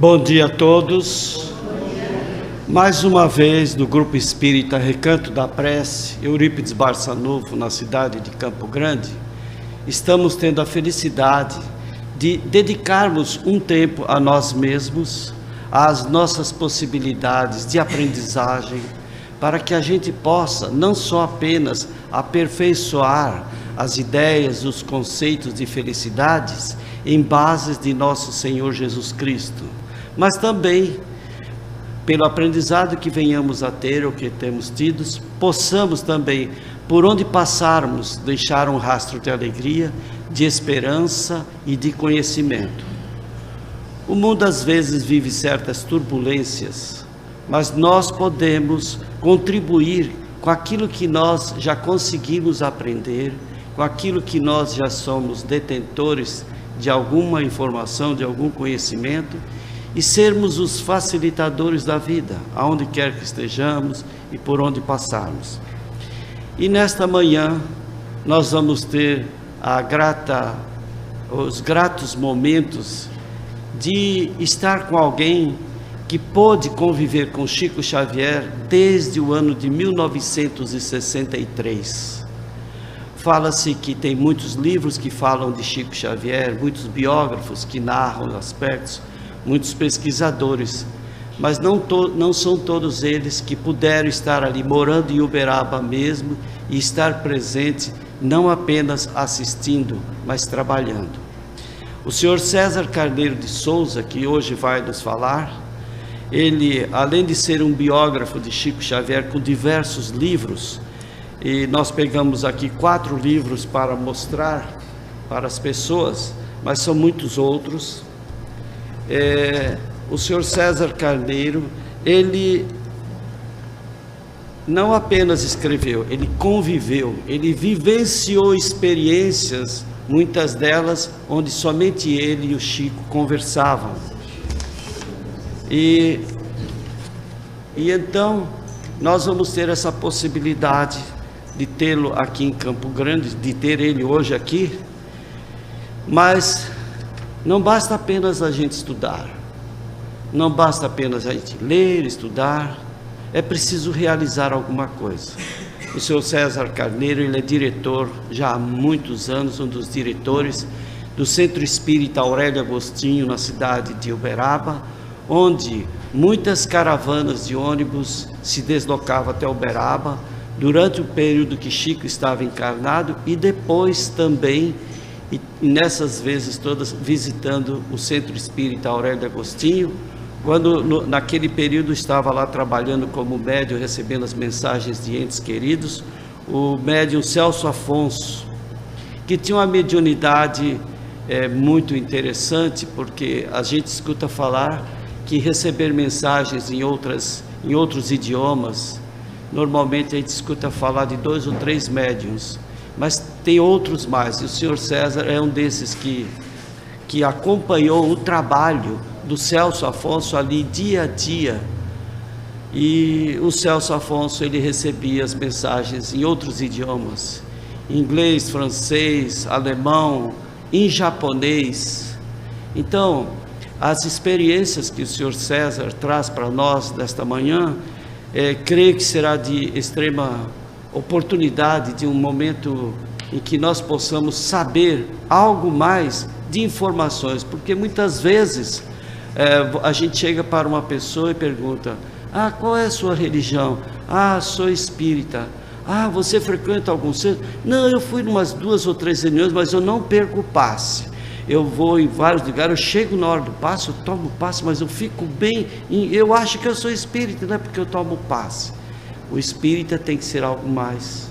Bom dia a todos. Mais uma vez, do Grupo Espírita Recanto da Prece, Eurípides Barçanufo, na cidade de Campo Grande, estamos tendo a felicidade de dedicarmos um tempo a nós mesmos, às nossas possibilidades de aprendizagem, para que a gente possa não só apenas aperfeiçoar as ideias, os conceitos de felicidades em bases de nosso Senhor Jesus Cristo, mas também, pelo aprendizado que venhamos a ter ou que temos tido, possamos também, por onde passarmos, deixar um rastro de alegria, de esperança e de conhecimento. O mundo às vezes vive certas turbulências, mas nós podemos contribuir com aquilo que nós já conseguimos aprender, com aquilo que nós já somos detentores de alguma informação, de algum conhecimento, e sermos os facilitadores da vida, aonde quer que estejamos e por onde passarmos. E nesta manhã nós vamos ter os gratos momentos de estar com alguém que pôde conviver com Chico Xavier desde o ano de 1963. Fala-se que tem muitos livros que falam de Chico Xavier, muitos biógrafos que narram aspectos, muitos pesquisadores, mas não são todos eles que puderam estar ali morando em Uberaba mesmo e estar presente, não apenas assistindo, mas trabalhando. O senhor César Carneiro de Souza, que hoje vai nos falar, ele, além de ser um biógrafo de Chico Xavier com diversos livros, e nós pegamos aqui 4 livros para mostrar para as pessoas, mas são muitos outros. O senhor César Carneiro, ele não apenas escreveu, ele conviveu, ele vivenciou experiências, muitas delas onde somente ele e o Chico conversavam. E então nós vamos ter essa possibilidade de tê-lo aqui em Campo Grande, de ter ele hoje aqui, mas não basta apenas a gente estudar, não basta apenas a gente ler, estudar, é preciso realizar alguma coisa. O senhor César Carneiro, ele é diretor, já há muitos anos, um dos diretores do Centro Espírita Aurélio Agostinho, na cidade de Uberaba, onde muitas caravanas de ônibus se deslocavam até Uberaba, durante o período que Chico estava encarnado e depois também, e nessas vezes todas, visitando o Centro Espírita Aurélio Agostinho, quando naquele período estava lá trabalhando como médium, recebendo as mensagens de entes queridos, o médium Celso Afonso, que tinha uma mediunidade muito interessante, porque a gente escuta falar que receber mensagens em outros idiomas, normalmente a gente escuta falar de 2 ou 3 médiuns, mas tem outros mais, e o senhor César é um desses que acompanhou o trabalho do Celso Afonso ali dia a dia, e o Celso Afonso, ele recebia as mensagens em outros idiomas, inglês, francês, alemão, em japonês. Então, as experiências que o senhor César traz para nós nesta manhã, creio que será de extrema oportunidade, de um momento em que nós possamos saber algo mais de informações, porque muitas vezes a gente chega para uma pessoa e pergunta: qual é a sua religião? Sou espírita. Você frequenta algum centro? Não, eu fui em umas 2 ou 3 reuniões, mas eu não perco o passe. Eu vou em vários lugares, eu chego na hora do passe, eu tomo o passe, mas eu fico bem, eu acho que eu sou espírita, não é porque eu tomo o passe. O espírita tem que ser algo mais.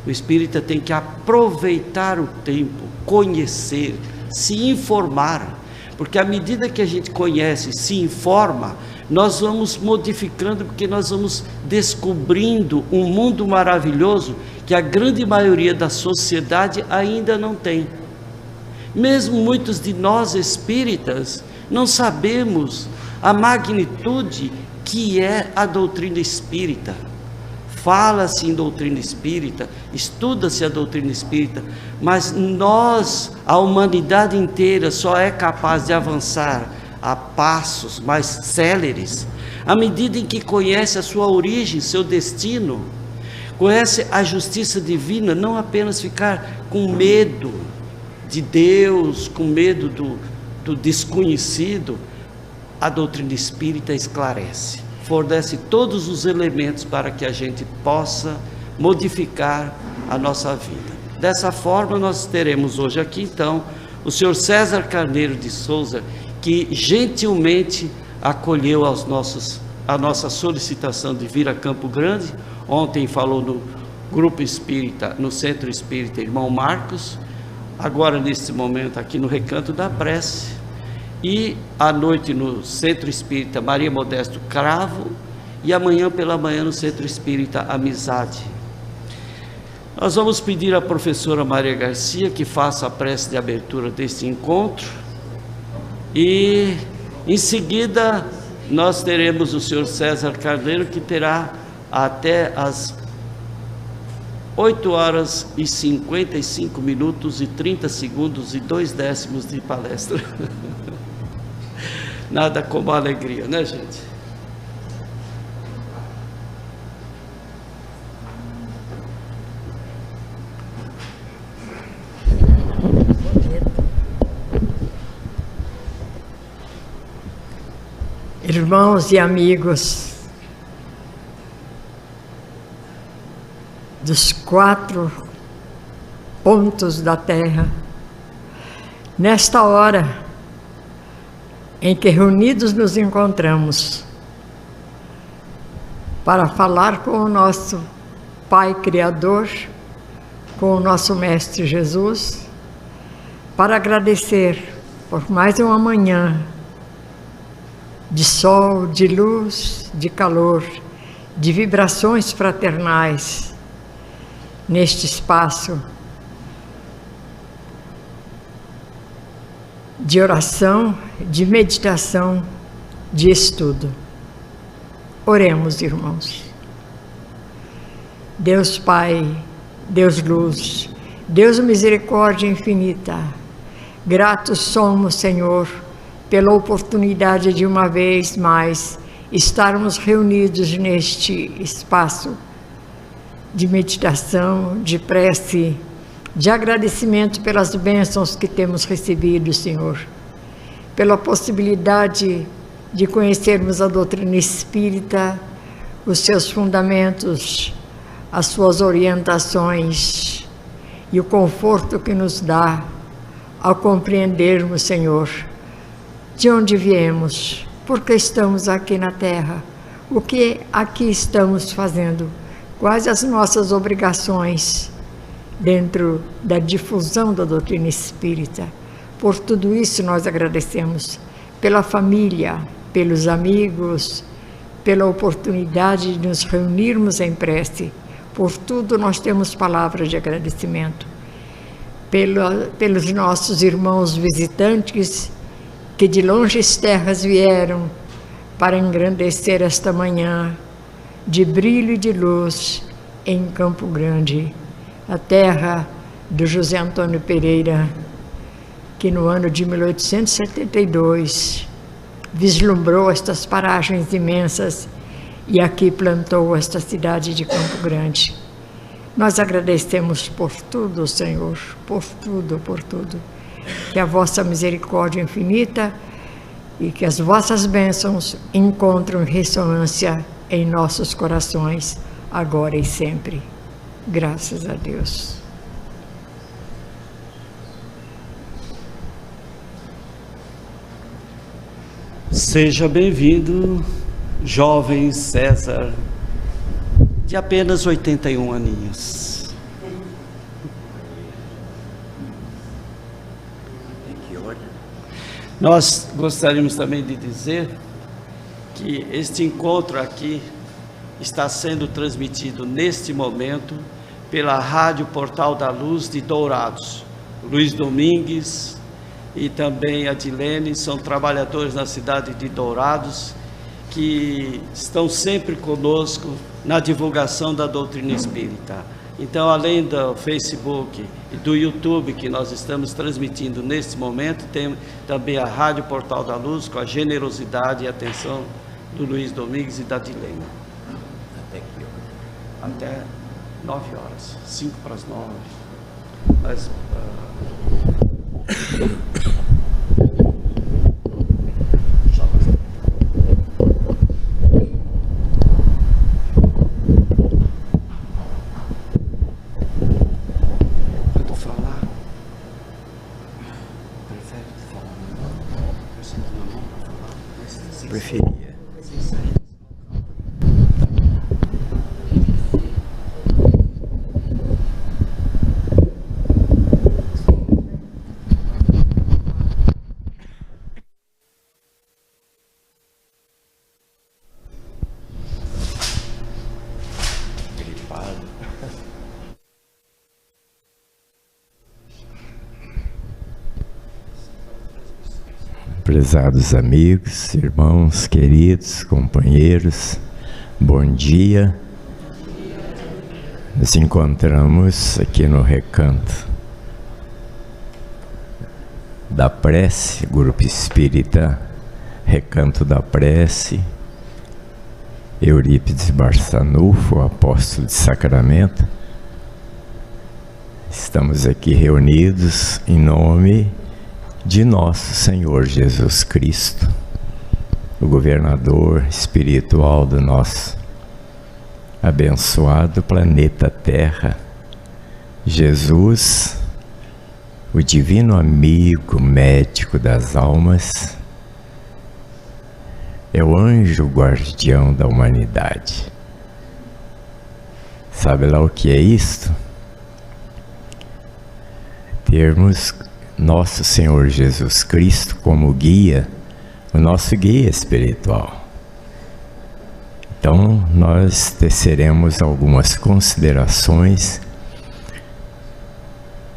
O espírita tem que aproveitar o tempo, conhecer, se informar, porque à medida que a gente conhece, se informa, nós vamos modificando, porque nós vamos descobrindo um mundo maravilhoso que a grande maioria da sociedade ainda não tem. Mesmo muitos de nós espíritas não sabemos a magnitude que é a doutrina espírita. Fala-se em doutrina espírita, estuda-se a doutrina espírita, mas nós, a humanidade inteira, só é capaz de avançar a passos mais céleres, à medida em que conhece a sua origem, seu destino, conhece a justiça divina, não apenas ficar com medo de Deus, com medo do desconhecido. A doutrina espírita esclarece, fornece todos os elementos para que a gente possa modificar a nossa vida. Dessa forma, nós teremos hoje aqui, então, o senhor César Carneiro de Souza, que gentilmente acolheu a nossa solicitação de vir a Campo Grande. Ontem falou no grupo espírita, no Centro Espírita Irmão Marcos, agora neste momento aqui no Recanto da Prece, e à noite no Centro Espírita Maria Modesto Cravo, e amanhã pela manhã no Centro Espírita Amizade. Nós vamos pedir à professora Maria Garcia que faça a prece de abertura deste encontro, e em seguida nós teremos o senhor César Carneiro, que terá até as 8 horas e 55 minutos e 30 segundos e 2 décimos de palestra. Nada como a alegria, né, gente? Irmãos e amigos dos 4 pontos da terra, nesta hora em que reunidos nos encontramos para falar com o nosso Pai Criador, com o nosso Mestre Jesus, para agradecer por mais uma manhã de sol, de luz, de calor, de vibrações fraternais neste espaço de oração, de meditação, de estudo. Oremos, irmãos. Deus Pai, Deus Luz, Deus Misericórdia Infinita, gratos somos, Senhor, pela oportunidade de uma vez mais estarmos reunidos neste espaço de meditação, de prece, de agradecimento pelas bênçãos que temos recebido, Senhor, pela possibilidade de conhecermos a doutrina espírita, os seus fundamentos, as suas orientações e o conforto que nos dá ao compreendermos, Senhor, de onde viemos, por que estamos aqui na Terra, o que aqui estamos fazendo, quais as nossas obrigações dentro da difusão da doutrina espírita. Por tudo isso nós agradecemos, pela família, pelos amigos, pela oportunidade de nos reunirmos em prece. Por tudo nós temos palavras de agradecimento. Pelos nossos irmãos visitantes que de longes terras vieram para engrandecer esta manhã de brilho e de luz em Campo Grande, a terra do José Antônio Pereira, que no ano de 1872 vislumbrou estas paragens imensas e aqui plantou esta cidade de Campo Grande. Nós agradecemos por tudo, Senhor, por tudo, por tudo. Que a vossa misericórdia infinita e que as vossas bênçãos encontrem ressonância em nossos corações, agora e sempre. Graças a Deus. Seja bem-vindo, jovem César, de apenas 81 aninhos. Nós gostaríamos também de dizer que este encontro aqui está sendo transmitido neste momento pela Rádio Portal da Luz de Dourados. Luiz Domingues e também a Dilene são trabalhadores na cidade de Dourados que estão sempre conosco na divulgação da doutrina espírita. Então, além do Facebook e do YouTube que nós estamos transmitindo neste momento, tem também a Rádio Portal da Luz, com a generosidade e atenção do Luiz Domingues e da Dilene. Até que até 9 horas, 5 para as 9. Mas, quando falar, prefere falar na mão? Eu sei que na mão para falar, mas preferia. Prezados amigos, irmãos, queridos, companheiros, bom dia. Nos encontramos aqui no Recanto da Prece, Grupo Espírita Recanto da Prece, Eurípides Barçanufo, apóstolo de Sacramento. Estamos aqui reunidos em nome de nosso Senhor Jesus Cristo, o governador espiritual do nosso abençoado planeta Terra. Jesus, o divino amigo médico das almas, é o anjo guardião da humanidade. Sabe lá o que é isto? Termos nosso Senhor Jesus Cristo como guia, o nosso guia espiritual. Então, nós teceremos algumas considerações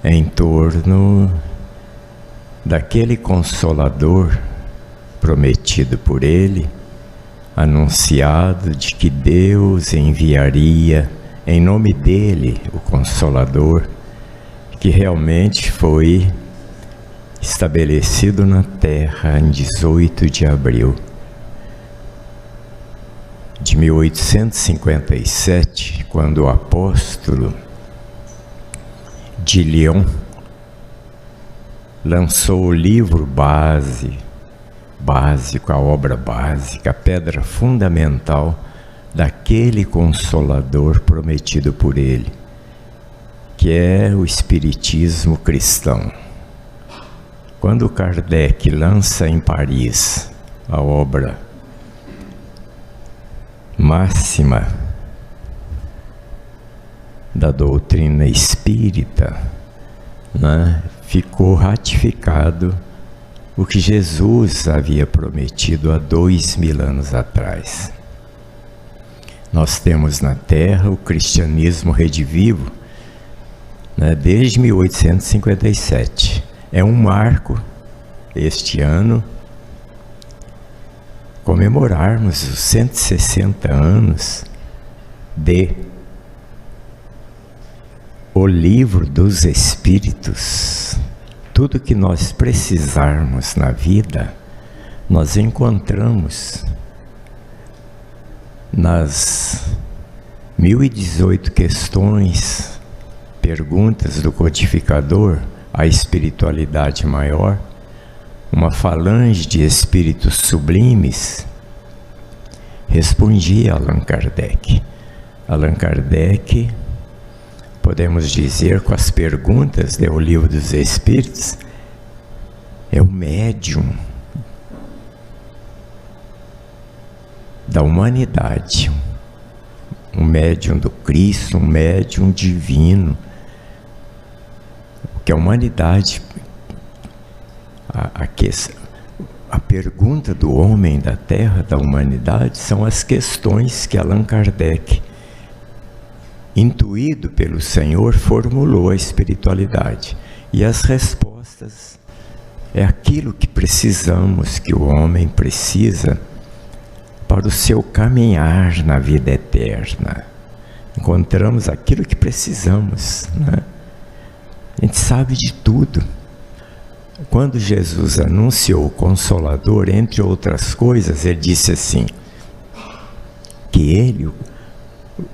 em torno daquele Consolador prometido por Ele, anunciado de que Deus enviaria em nome dEle o Consolador, que realmente foi estabelecido na Terra em 18 de abril de 1857, quando o apóstolo de Lyon lançou o livro básico, a obra básica, a pedra fundamental daquele Consolador prometido por ele, que é o Espiritismo cristão. Quando Kardec lança em Paris a obra máxima da doutrina espírita, né, ficou ratificado o que Jesus havia prometido há 2000 anos atrás. Nós temos na Terra o cristianismo redivivo, né, desde 1857. É um marco, este ano, comemorarmos os 160 anos de O Livro dos Espíritos. Tudo que nós precisarmos na vida, nós encontramos nas 1018 questões, perguntas do codificador, a espiritualidade maior, uma falange de espíritos sublimes, respondia Allan Kardec. Allan Kardec, podemos dizer, com as perguntas do Livro dos Espíritos, é o médium da humanidade, um médium do Cristo, um médium divino, que a humanidade, a pergunta do homem da Terra, da humanidade, são as questões que Allan Kardec, intuído pelo Senhor, formulou a espiritualidade. E as respostas é aquilo que precisamos, que o homem precisa para o seu caminhar na vida eterna. encontramos aquilo que precisamos, né? A gente sabe de tudo. Quando Jesus anunciou o Consolador, entre outras coisas, ele disse assim, que ele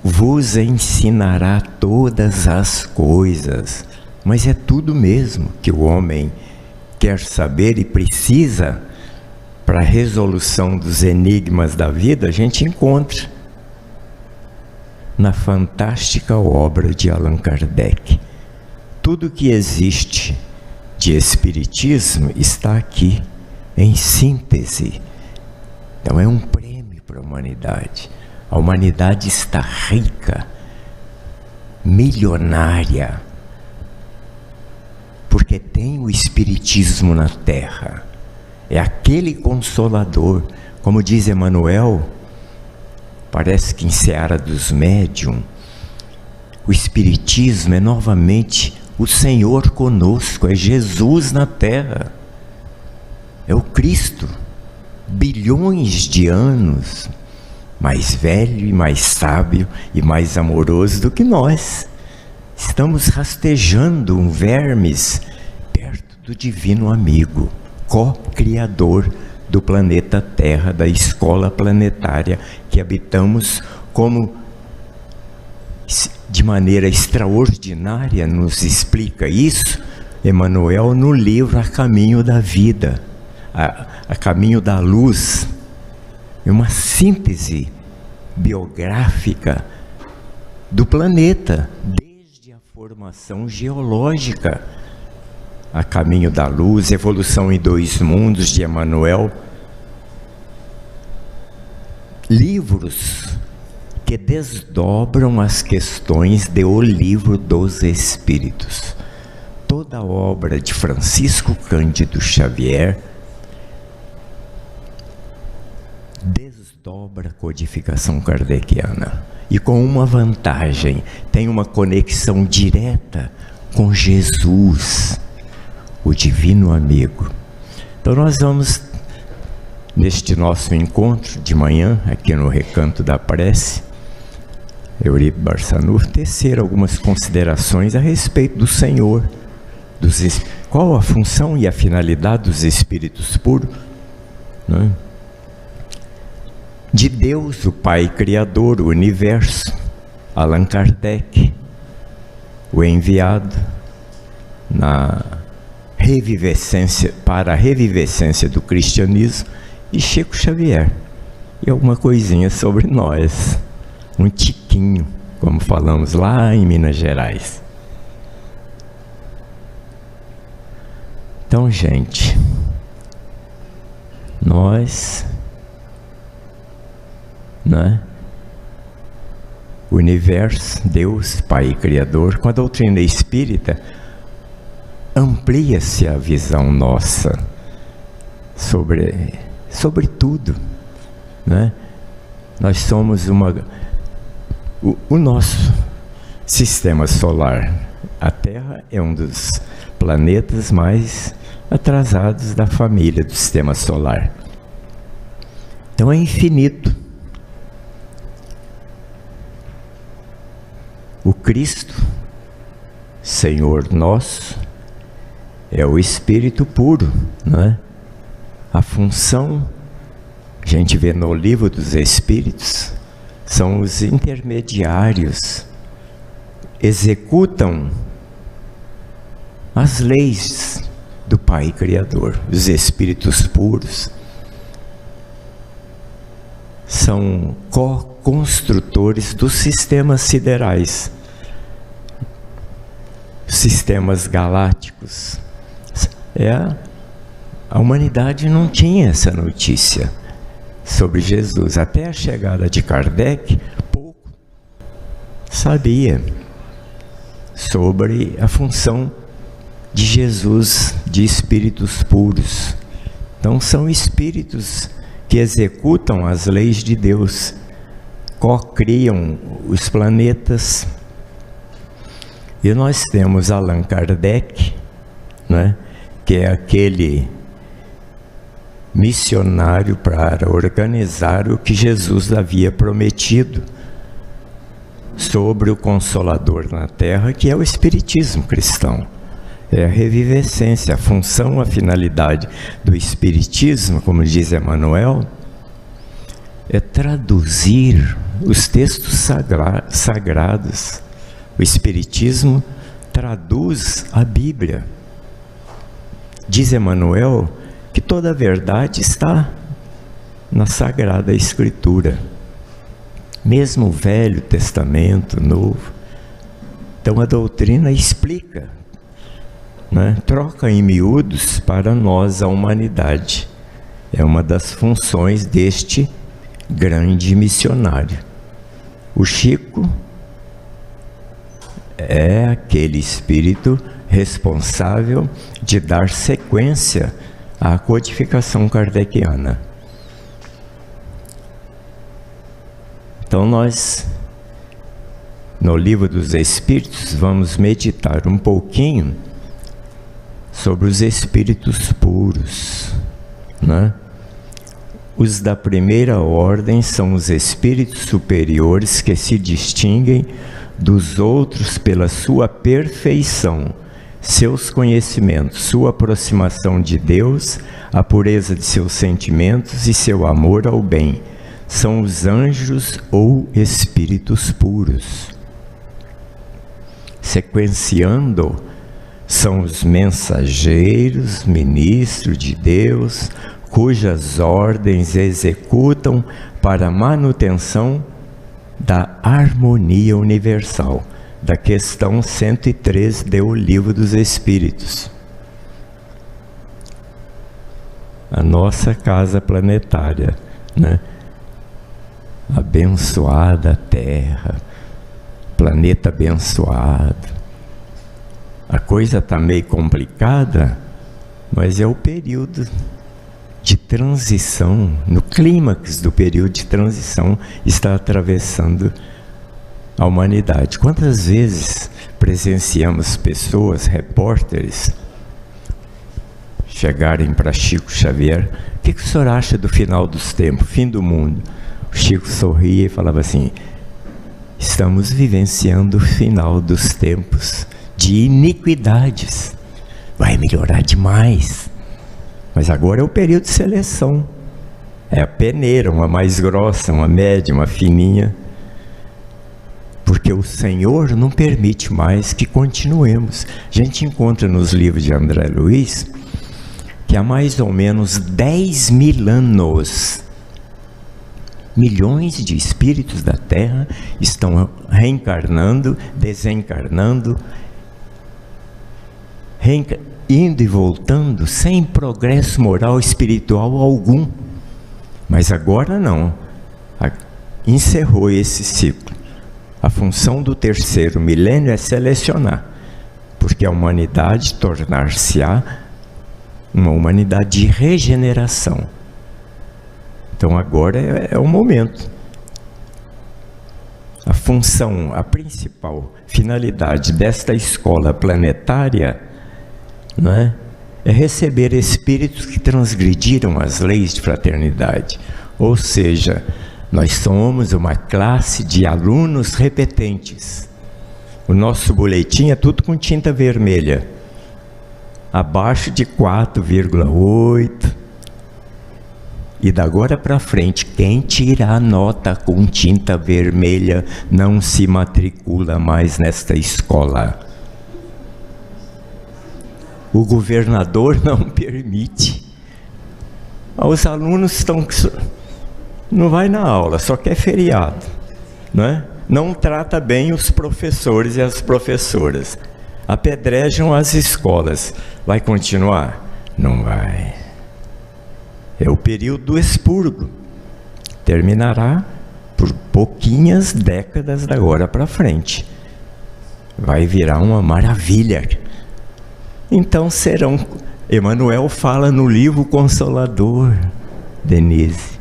vos ensinará todas as coisas. Mas é tudo mesmo que o homem quer saber e precisa para a resolução dos enigmas da vida, a gente encontra na fantástica obra de Allan Kardec. Tudo que existe de espiritismo está aqui, em síntese. Então é um prêmio para a humanidade. A humanidade está rica, milionária, porque tem o espiritismo na Terra. É aquele Consolador, como diz Emmanuel, parece que em Seara dos Médiuns, o espiritismo é novamente o Senhor conosco, é Jesus na Terra, é o Cristo, bilhões de anos, mais velho e mais sábio e mais amoroso do que nós. Estamos rastejando um vermes perto do divino amigo, co-criador do planeta Terra, da escola planetária que habitamos, como de maneira extraordinária nos explica isso Emmanuel no livro A Caminho da Vida, a Caminho da Luz. É uma síntese biográfica do planeta, desde a formação geológica. A Caminho da Luz, Evolução em Dois Mundos, de Emmanuel. Livros que desdobram as questões do Livro dos Espíritos. Toda a obra de Francisco Cândido Xavier desdobra a codificação kardeciana. E com uma vantagem, tem uma conexão direta com Jesus, o divino amigo. Então nós vamos, neste nosso encontro de manhã, aqui no Recanto da Prece, Euripe Barçanufo, tecer algumas considerações a respeito do Senhor, qual a função e a finalidade dos Espíritos puros, né? De Deus, o Pai Criador, o Universo, Allan Kardec, o enviado para a revivescência do cristianismo, e Chico Xavier. E alguma coisinha sobre nós, um tiquinho, como falamos lá em Minas Gerais. Então, gente, nós, né? O universo, Deus, Pai Criador, com a doutrina espírita, amplia-se a visão nossa sobre tudo, né? Nós somos o nosso sistema solar, a Terra é um dos planetas mais atrasados da família do sistema solar. Então é infinito. O Cristo, Senhor nosso, é o Espírito puro, não é? A função, a gente vê no Livro dos Espíritos, são os intermediários, executam as leis do Pai Criador. Os Espíritos puros são co-construtores dos sistemas siderais, sistemas galácticos. A humanidade não tinha essa notícia sobre Jesus. Até a chegada de Kardec, pouco sabia sobre a função de Jesus, de espíritos puros. Então são espíritos que executam as leis de Deus, co-criam os planetas. E nós temos Allan Kardec, né, que é aquele missionário para organizar o que Jesus havia prometido sobre o Consolador na Terra, que é o Espiritismo cristão. É a revivescência, a função, a finalidade do Espiritismo, como diz Emmanuel, é traduzir os textos sagrados. O Espiritismo traduz a Bíblia. Diz Emmanuel que toda a verdade está na Sagrada Escritura. Mesmo o Velho Testamento, Novo. Então a doutrina explica, né? Troca em miúdos para nós a humanidade. É uma das funções deste grande missionário. O Chico é aquele espírito responsável de dar sequência à codificação kardeciana. Então nós, no Livro dos Espíritos, vamos meditar um pouquinho sobre os espíritos puros, né? Os da primeira ordem são os espíritos superiores que se distinguem dos outros pela sua perfeição, seus conhecimentos, sua aproximação de Deus, a pureza de seus sentimentos e seu amor ao bem. São os anjos ou espíritos puros. Sequenciando, são os mensageiros, ministros de Deus, cujas ordens executam para a manutenção da harmonia universal, da questão 103 do Livro dos Espíritos. A nossa casa planetária, né? Abençoada Terra, planeta abençoado. A coisa está meio complicada, mas é o período de transição, no clímax do período de transição, está atravessando a humanidade. Quantas vezes presenciamos pessoas, repórteres, chegarem para Chico Xavier: o que o senhor acha do final dos tempos, fim do mundo? O Chico sorria e falava assim: estamos vivenciando o final dos tempos de iniquidades, vai melhorar demais, mas agora é o período de seleção, é a peneira, uma mais grossa, uma média, uma fininha, porque o Senhor não permite mais que continuemos. A gente encontra nos livros de André Luiz que há mais ou menos 10 mil anos, milhões de espíritos da Terra estão reencarnando, desencarnando, indo e voltando sem progresso moral espiritual algum. Mas agora não, encerrou esse ciclo. A função do terceiro milênio é selecionar, porque a humanidade tornar-se-á uma humanidade de regeneração. Então agora é o momento. A função, a principal finalidade desta escola planetária, não é? É receber espíritos que transgrediram as leis de fraternidade. Ou seja, nós somos uma classe de alunos repetentes. O nosso boletim é tudo com tinta vermelha, abaixo de 4,8. E da agora para frente, quem tirar a nota com tinta vermelha não se matricula mais nesta escola. O governador não permite. Os alunos não vai na aula, só quer feriado, né? Não trata bem os professores e as professoras. Apedrejam as escolas. Vai continuar? Não vai. É o período do expurgo. Terminará por pouquinhas décadas da agora para frente. Vai virar uma maravilha. Então serão... Emmanuel fala no livro Consolador, Denise.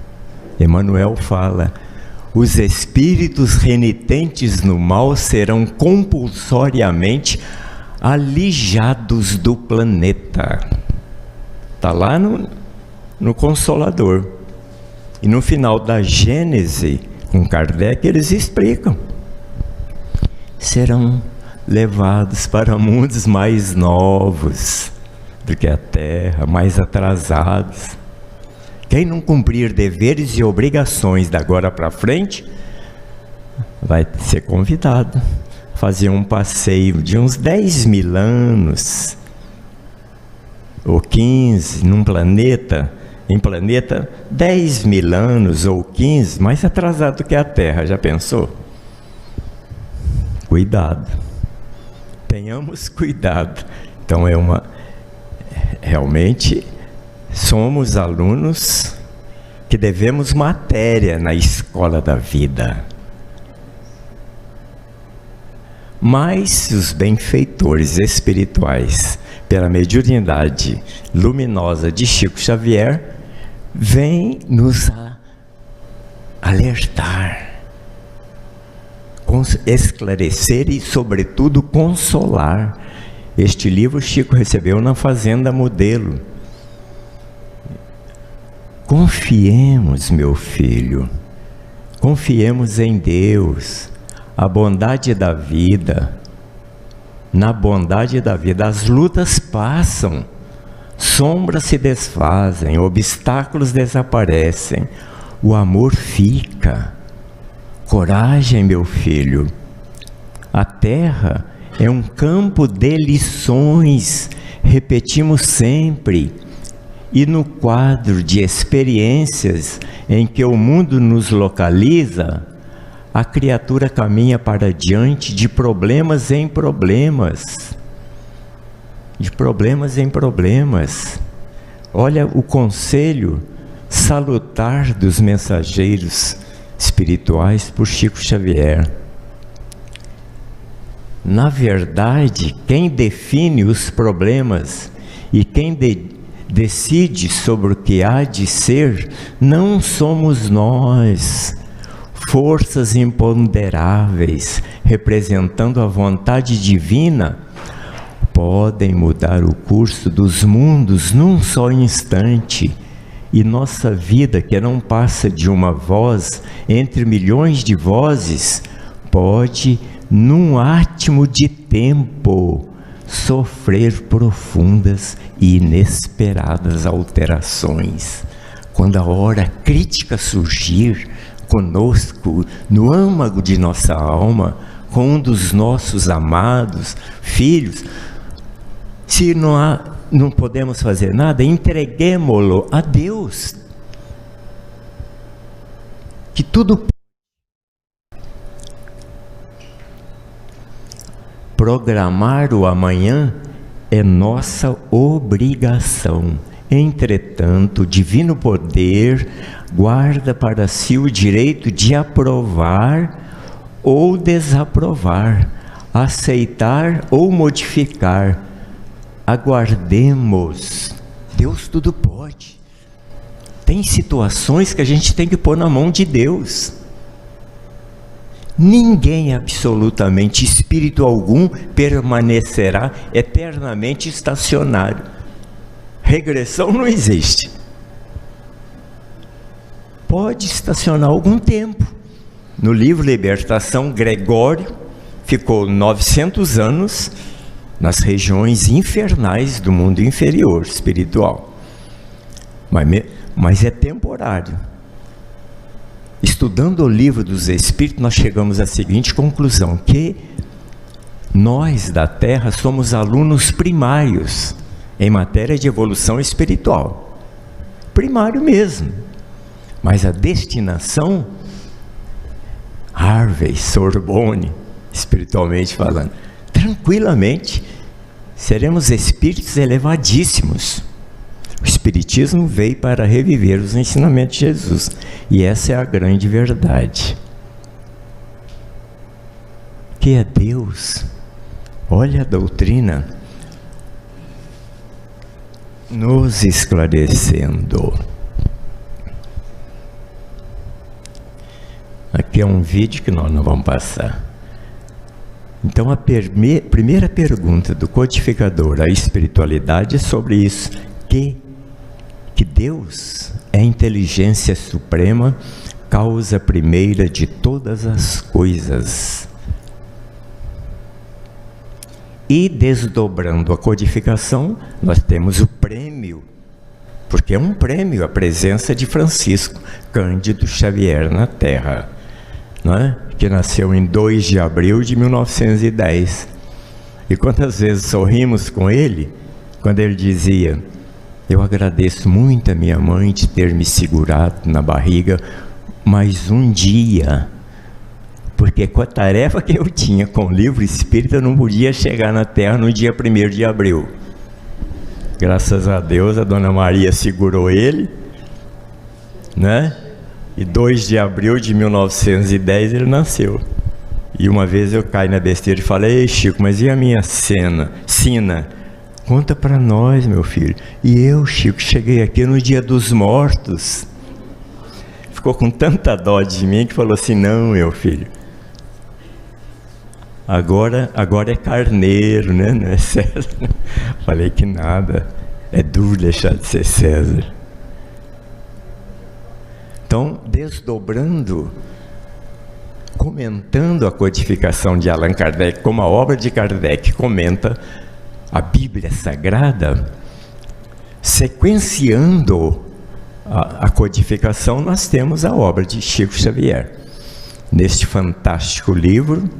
Emmanuel fala: os espíritos renitentes no mal serão compulsoriamente alijados do planeta. Está lá no Consolador. E no final da Gênese, com Kardec, eles explicam. serão levados para mundos mais novos do que a Terra, mais atrasados. Quem não cumprir deveres e obrigações da agora para frente, vai ser convidado a fazer um passeio de uns 10.000 anos, ou 15, em planeta 10.000 anos ou 15, mais atrasado que a Terra, já pensou? Cuidado, tenhamos cuidado. Então realmente somos alunos que devemos matéria na escola da vida. Mas os benfeitores espirituais, pela mediunidade luminosa de Chico Xavier, vêm nos alertar, esclarecer e, sobretudo, consolar. Este livro Chico recebeu na Fazenda Modelo. Confiemos, meu filho, confiemos em Deus, a bondade da vida. Na bondade da vida, as lutas passam, sombras se desfazem, obstáculos desaparecem, o amor fica. Coragem, meu filho. A Terra é um campo de lições, repetimos sempre. E no quadro de experiências em que o mundo nos localiza, a criatura caminha para diante de problemas em problemas. De problemas em problemas. Olha o conselho salutar dos mensageiros espirituais por Chico Xavier. Na verdade, quem define os problemas e quem decide sobre o que há de ser, não somos nós, forças imponderáveis, representando a vontade divina, podem mudar o curso dos mundos num só instante. E nossa vida, que não passa de uma voz entre milhões de vozes, pode, num átimo de tempo, sofrer profundas e inesperadas alterações. Quando a hora crítica surgir conosco, no âmago de nossa alma, com um dos nossos amados filhos, se não podemos fazer nada, entreguemo-lo a Deus, que tudo programar o amanhã é nossa obrigação. Entretanto, o divino poder guarda para si o direito de aprovar ou desaprovar, aceitar ou modificar. Aguardemos. Deus tudo pode. Tem situações que a gente tem que pôr na mão de Deus. Ninguém, absolutamente, espírito algum, permanecerá eternamente estacionário. Regressão não existe. Pode estacionar algum tempo. No livro Libertação, Gregório ficou 900 anos nas regiões infernais do mundo inferior, espiritual. Mas é temporário. Estudando o livro dos Espíritos, nós chegamos à seguinte conclusão, que nós da Terra somos alunos primários em matéria de evolução espiritual. Primário mesmo. Mas a destinação, Harvey, Sorbonne, espiritualmente falando, tranquilamente, seremos espíritos elevadíssimos. O Espiritismo veio para reviver os ensinamentos de Jesus. E essa é a grande verdade. Que é Deus. Olha a doutrina nos esclarecendo. Aqui é um vídeo que nós não vamos passar. Então a primeira pergunta do codificador, a espiritualidade, é sobre isso. Que Deus é a inteligência suprema, causa primeira de todas as coisas. E desdobrando a codificação, nós temos o prêmio, porque é um prêmio a presença de Francisco Cândido Xavier na Terra, não é? Que nasceu em 2 de abril de 1910. E quantas vezes sorrimos com ele, quando ele dizia: eu agradeço muito a minha mãe de ter me segurado na barriga mais um dia, porque com a tarefa que eu tinha com o livro espírita, eu não podia chegar na Terra no dia 1º de abril. Graças a Deus, a Dona Maria segurou ele, né? E 2 de abril de 1910 ele nasceu. E uma vez eu caí na besteira e falei: ei, Chico, mas e a minha sina? Conta para nós, meu filho. E eu, Chico, cheguei aqui no dia dos mortos. Ficou com tanta dó de mim que falou assim: não, meu filho, agora é carneiro, né? Não é César. Falei que nada, é duro deixar de ser César. Então, desdobrando, comentando a codificação de Allan Kardec, como a obra de Kardec comenta a Bíblia Sagrada, sequenciando a codificação, nós temos a obra de Chico Xavier. Neste fantástico livro,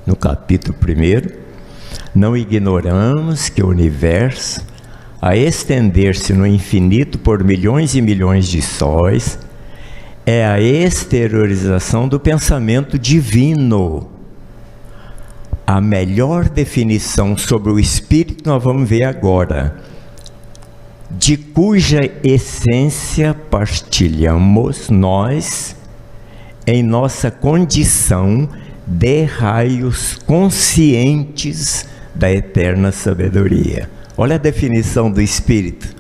no capítulo 1, não ignoramos que o universo, a estender-se no infinito por milhões e milhões de sóis, é a exteriorização do pensamento divino. A melhor definição sobre o Espírito nós vamos ver agora, de cuja essência partilhamos nós em nossa condição de raios conscientes da eterna sabedoria. Olha a definição do Espírito.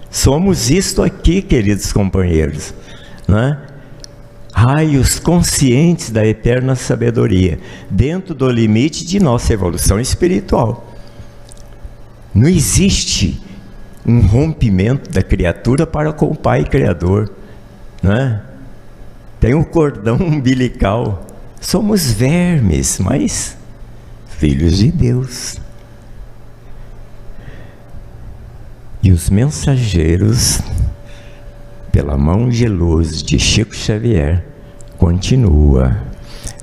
Somos isto aqui, queridos companheiros, né? Raios conscientes da eterna sabedoria, dentro do limite de nossa evolução espiritual. Não existe um rompimento da criatura para com o Pai Criador, né? Tem um cordão umbilical. Somos vermes, mas filhos de Deus. E os mensageiros, pela mão de luz de Chico Xavier, continua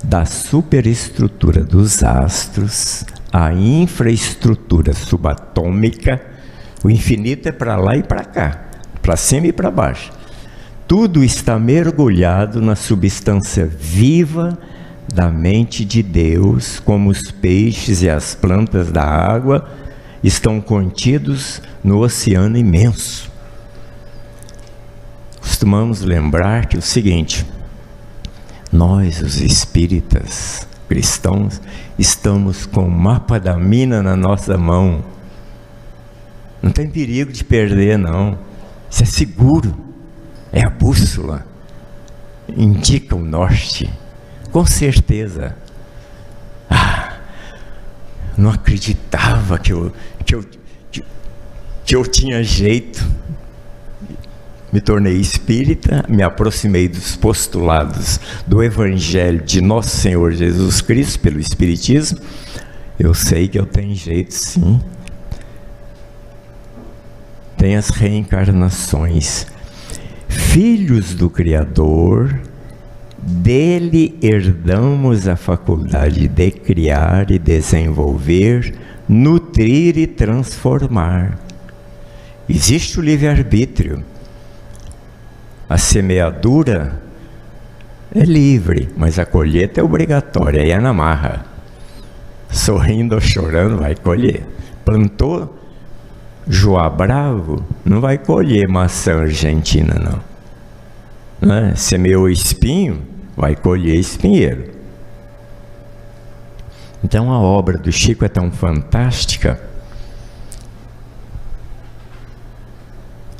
da superestrutura dos astros à infraestrutura subatômica. O infinito é para lá e para cá, para cima e para baixo. Tudo está mergulhado na substância viva da mente de Deus, como os peixes e as plantas da água estão contidos no oceano imenso. Costumamos lembrar que o seguinte: nós, os espíritas cristãos, estamos com o mapa da mina na nossa mão. Não tem perigo de perder, não. Isso é seguro. É a bússola. Indica o norte. Com certeza. Não acreditava que eu tinha jeito. Me tornei espírita, me aproximei dos postulados do Evangelho de Nosso Senhor Jesus Cristo pelo Espiritismo. Eu sei que eu tenho jeito, sim. Tem as reencarnações. Filhos do Criador, dele herdamos a faculdade de criar e desenvolver, nutrir e transformar. Existe o livre-arbítrio. A semeadura é livre, mas a colheita é obrigatória, e é na marra. Sorrindo ou chorando, vai colher. Plantou joá bravo, não vai colher maçã argentina, não é? Semeou espinho, vai colher espinheiro. Então a obra do Chico é tão fantástica,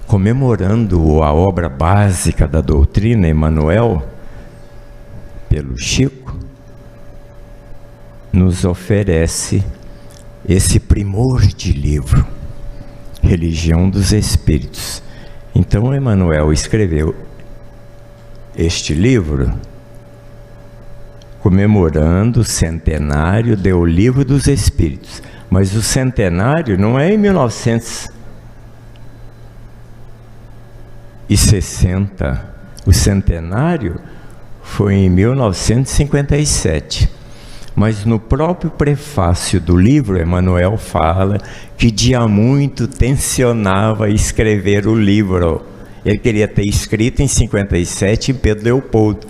comemorando a obra básica da doutrina Emmanuel, pelo Chico, nos oferece esse primor de livro, Religião dos Espíritos. Então Emmanuel escreveu este livro comemorando o centenário do Livro dos Espíritos. Mas o centenário não é em 1960. O centenário foi em 1957. Mas no próprio prefácio do livro, Emmanuel fala que de há muito tensionava escrever o livro. Ele queria ter escrito em 57 em Pedro Leopoldo.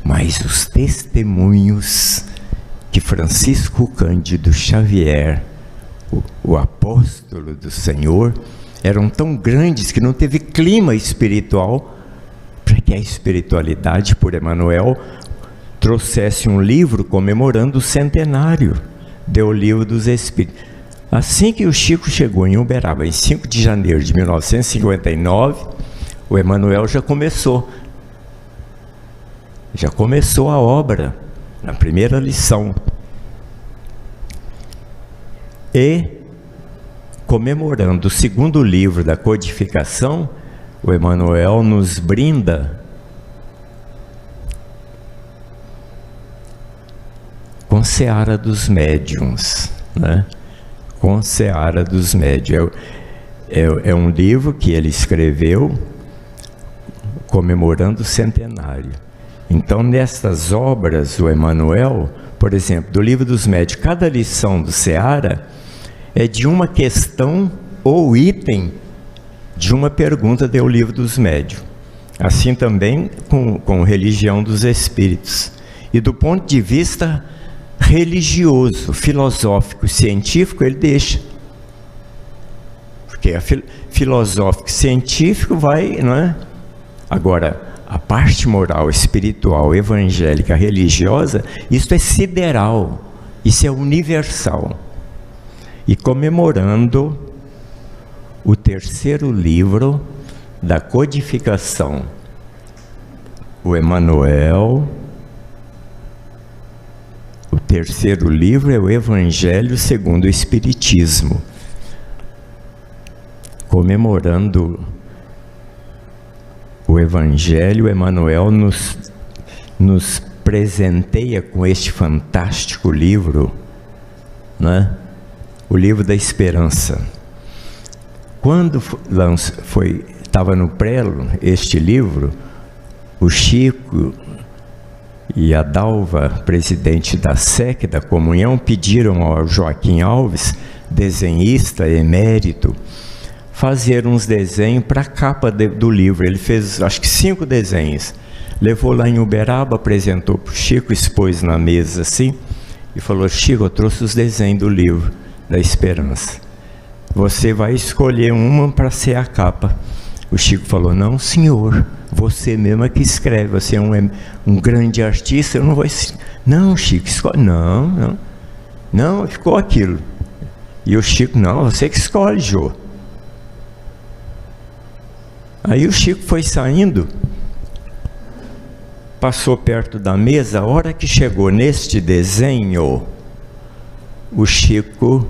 Mas os testemunhos que Francisco Cândido Xavier, o apóstolo do Senhor, eram tão grandes que não teve clima espiritual para que a espiritualidade, por Emmanuel, trouxesse um livro comemorando o centenário do Livro dos Espíritos. Assim que o Chico chegou em Uberaba, em 5 de janeiro de 1959, o Emmanuel já começou a obra, na primeira lição. E, comemorando o segundo livro da codificação, o Emmanuel nos brinda com Seara dos Médiuns, né? Com Seara dos Médiuns. É um livro que ele escreveu comemorando o centenário. Então, nestas obras, o Emmanuel, por exemplo, do Livro dos Médiuns, cada lição do Seara é de uma questão ou item de uma pergunta do Livro dos Médiuns. Assim também com Religião dos Espíritos. E do ponto de vista religioso, filosófico, científico, ele deixa. Porque filosófico, científico vai, não é? Agora, a parte moral, espiritual, evangélica, religiosa, isso é sideral, isso é universal. E comemorando o terceiro livro da codificação, o Emmanuel, o terceiro livro é o Evangelho segundo o Espiritismo. Comemorando o Evangelho, Emmanuel nos presenteia com este fantástico livro, né? O livro da esperança. Quando estava no prelo este livro, o Chico e a Dalva, presidente da SEC, da Comunhão, pediram ao Joaquim Alves, desenhista emérito, fazer uns desenhos para a capa do livro. Ele fez, acho que 5 desenhos. Levou lá em Uberaba, apresentou para o Chico, expôs na mesa assim, e falou: Chico, eu trouxe os desenhos do livro da Esperança. Você vai escolher uma para ser a capa. O Chico falou: não, senhor, você mesmo é que escreve, você é um grande artista, eu não vou... Não, Chico, escolhe. Não, ficou aquilo. E o Chico: não, você que escolhe, Jô. Aí o Chico foi saindo, passou perto da mesa. A hora que chegou neste desenho, o Chico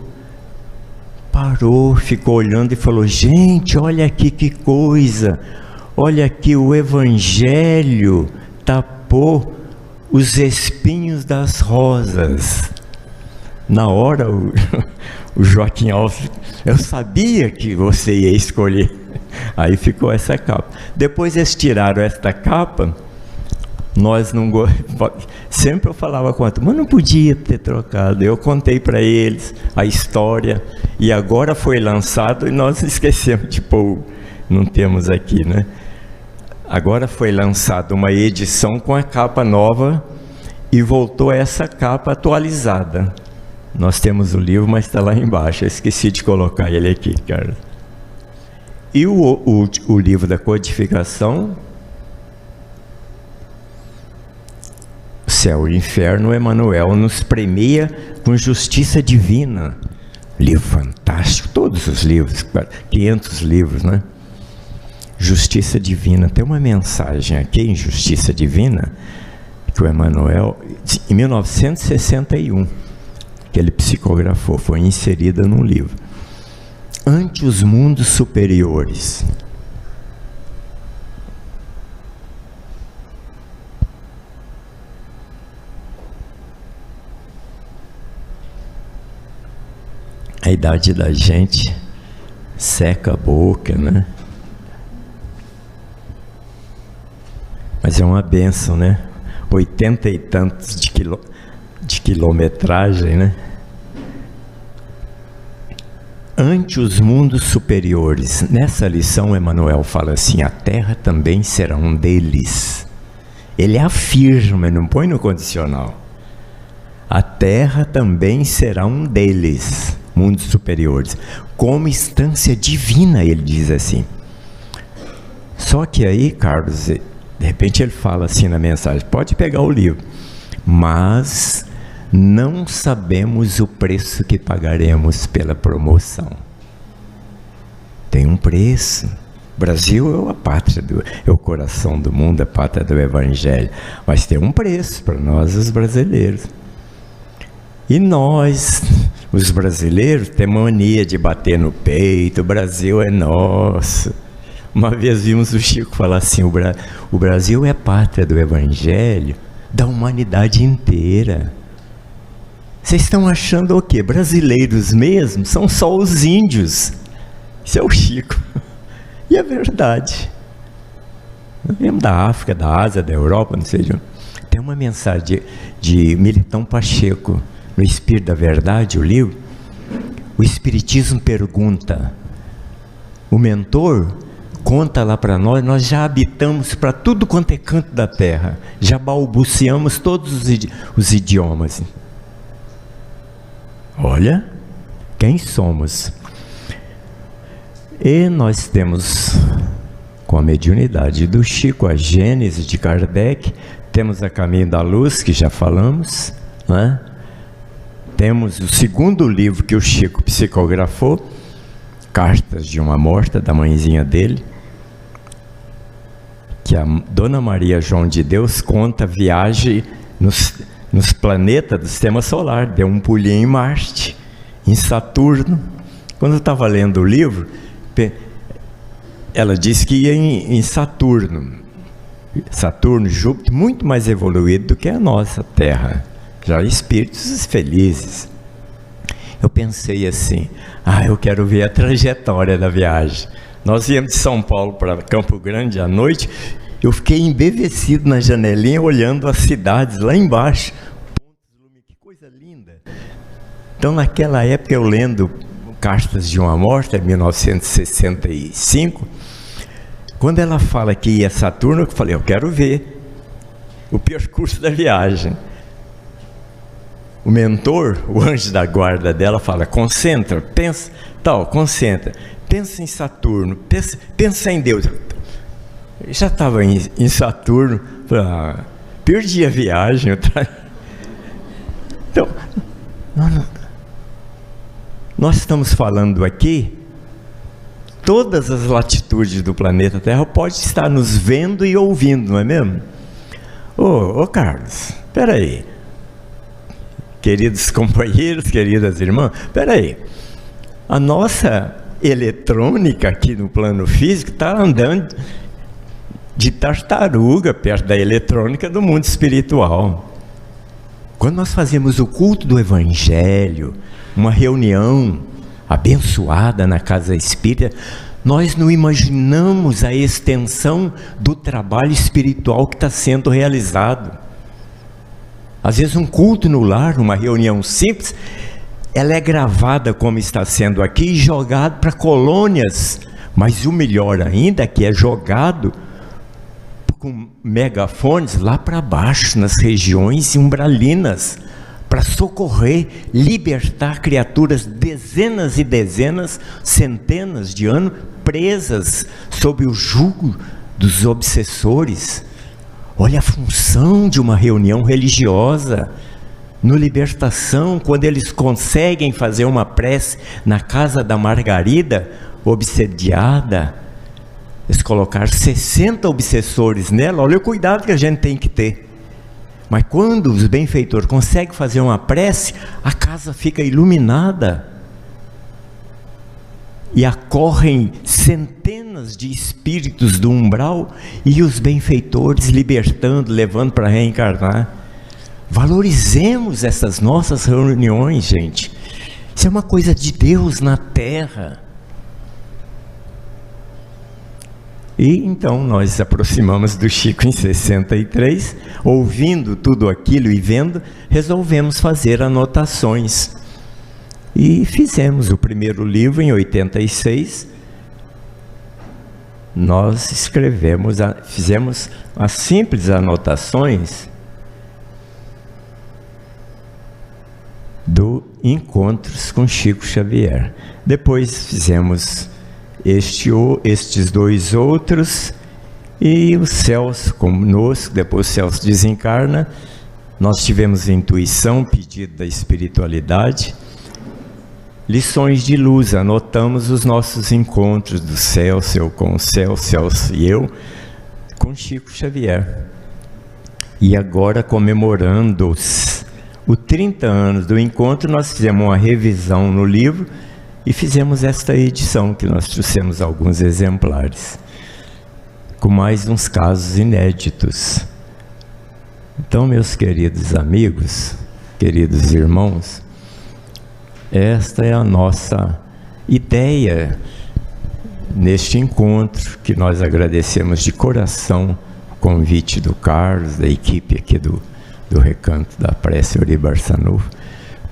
parou, ficou olhando e falou: gente, olha aqui que coisa, olha aqui, o Evangelho tapou os espinhos das rosas. Na hora o Joaquim Alves: eu sabia que você ia escolher. Aí ficou essa capa. Depois eles tiraram esta capa. Nós não sempre eu falava com outro, mas não podia ter trocado. Eu contei para eles a história e agora foi lançado e nós esquecemos de pôr, não temos aqui, né? Agora foi lançada uma edição com a capa nova e voltou essa capa atualizada. Nós temos o livro, mas está lá embaixo. Eu esqueci de colocar ele aqui, cara. E o livro da codificação, Céu e Inferno, Emmanuel nos premia com justiça divina. Livro fantástico, todos os livros, 500 livros, né? Justiça divina. Tem uma mensagem aqui em Justiça Divina que o Emmanuel, em 1961, que ele psicografou, foi inserida num livro. Ante os mundos superiores, A idade da gente seca a boca, né? Mas é uma bênção, né? 80 e tantos de quilometragem, né? Ante os mundos superiores. Nessa lição, Emmanuel fala assim: a terra também será um deles. Ele afirma, não põe no condicional. A terra também será um deles, mundos superiores, como instância divina, ele diz assim. Só que aí, Carlos, de repente ele fala assim na mensagem, pode pegar o livro, mas não sabemos o preço que pagaremos pela promoção. Tem um preço. O Brasil é a pátria, é o coração do mundo, a pátria do Evangelho, mas tem um preço para nós, os brasileiros. E nós, os brasileiros, temos mania de bater no peito, o Brasil é nosso. Uma vez vimos o Chico falar assim, o Brasil é a pátria do Evangelho, da humanidade inteira. Vocês estão achando o quê? Brasileiros mesmo? São só os índios. Isso é o Chico. E é verdade. Mesmo da África, da Ásia, da Europa, não sei de onde. Tem uma mensagem de Militão Pacheco, no Espírito da Verdade, o livro. O Espiritismo pergunta. O mentor conta lá para nós já habitamos para tudo quanto é canto da terra. Já balbuciamos todos os idiomas. Olha, quem somos? E nós temos, com a mediunidade do Chico, a Gênese de Kardec, temos a Caminho da Luz, que já falamos, né? Temos o segundo livro que o Chico psicografou, Cartas de uma Morta, da mãezinha dele, que a Dona Maria João de Deus conta a viagem nos planetas do Sistema Solar, deu um pulinho em Marte, em Saturno. Quando eu estava lendo o livro, ela disse que ia em Saturno, Júpiter, muito mais evoluído do que a nossa Terra, já espíritos felizes. Eu pensei assim, eu quero ver a trajetória da viagem. Nós íamos de São Paulo para Campo Grande à noite, eu fiquei embevecido na janelinha olhando as cidades lá embaixo. Que coisa linda! Então, naquela época, eu lendo Cartas de uma Morta, em 1965, quando ela fala que ia a Saturno, eu falei, eu quero ver o percurso da viagem. O mentor, o anjo da guarda dela, fala, concentra, pensa, concentra, pensa em Saturno, pensa em Deus. Eu já estava em Saturno, perdi a viagem. Então, nós estamos falando aqui, todas as latitudes do planeta Terra pode estar nos vendo e ouvindo, não é mesmo? Ô Carlos, espera aí. Queridos companheiros, queridas irmãs, espera aí. A nossa eletrônica aqui no plano físico está andando de tartaruga perto da eletrônica do mundo espiritual. Quando nós fazemos o culto do Evangelho, uma reunião abençoada na casa espírita, nós não imaginamos a extensão do trabalho espiritual que está sendo realizado. Às vezes um culto no lar, uma reunião simples, ela é gravada como está sendo aqui e jogado para colônias, mas o melhor ainda é que é jogado com megafones lá para baixo, nas regiões umbralinas, para socorrer, libertar criaturas dezenas e dezenas, centenas de anos, presas sob o jugo dos obsessores. Olha a função de uma reunião religiosa, no Libertação, quando eles conseguem fazer uma prece na casa da Margarida, obsediada, eles colocaram 60 obsessores nela. Olha o cuidado que a gente tem que ter. Mas quando os benfeitores conseguem fazer uma prece, a casa fica iluminada. E acorrem centenas de espíritos do umbral e os benfeitores libertando, levando para reencarnar. Valorizemos essas nossas reuniões, gente. Isso é uma coisa de Deus na terra. E então nós aproximamos do Chico em 63, ouvindo tudo aquilo e vendo, resolvemos fazer anotações. E fizemos o primeiro livro em 86. Nós fizemos as simples anotações do Encontros com Chico Xavier. Depois fizemos estes dois outros, e o Celso conosco. Depois o Celso desencarna. Nós tivemos intuição, pedido da espiritualidade. Lições de luz, anotamos os nossos encontros do Celso, eu com o Celso, Celso e eu com Chico Xavier. E agora, comemorando os 30 anos do encontro, nós fizemos uma revisão no livro e fizemos esta edição, que nós trouxemos alguns exemplares, com mais uns casos inéditos. Então, meus queridos amigos, queridos irmãos, esta é a nossa ideia neste encontro, que nós agradecemos de coração o convite do Carlos, da equipe aqui do Recanto da Prece Uri Barçanufo,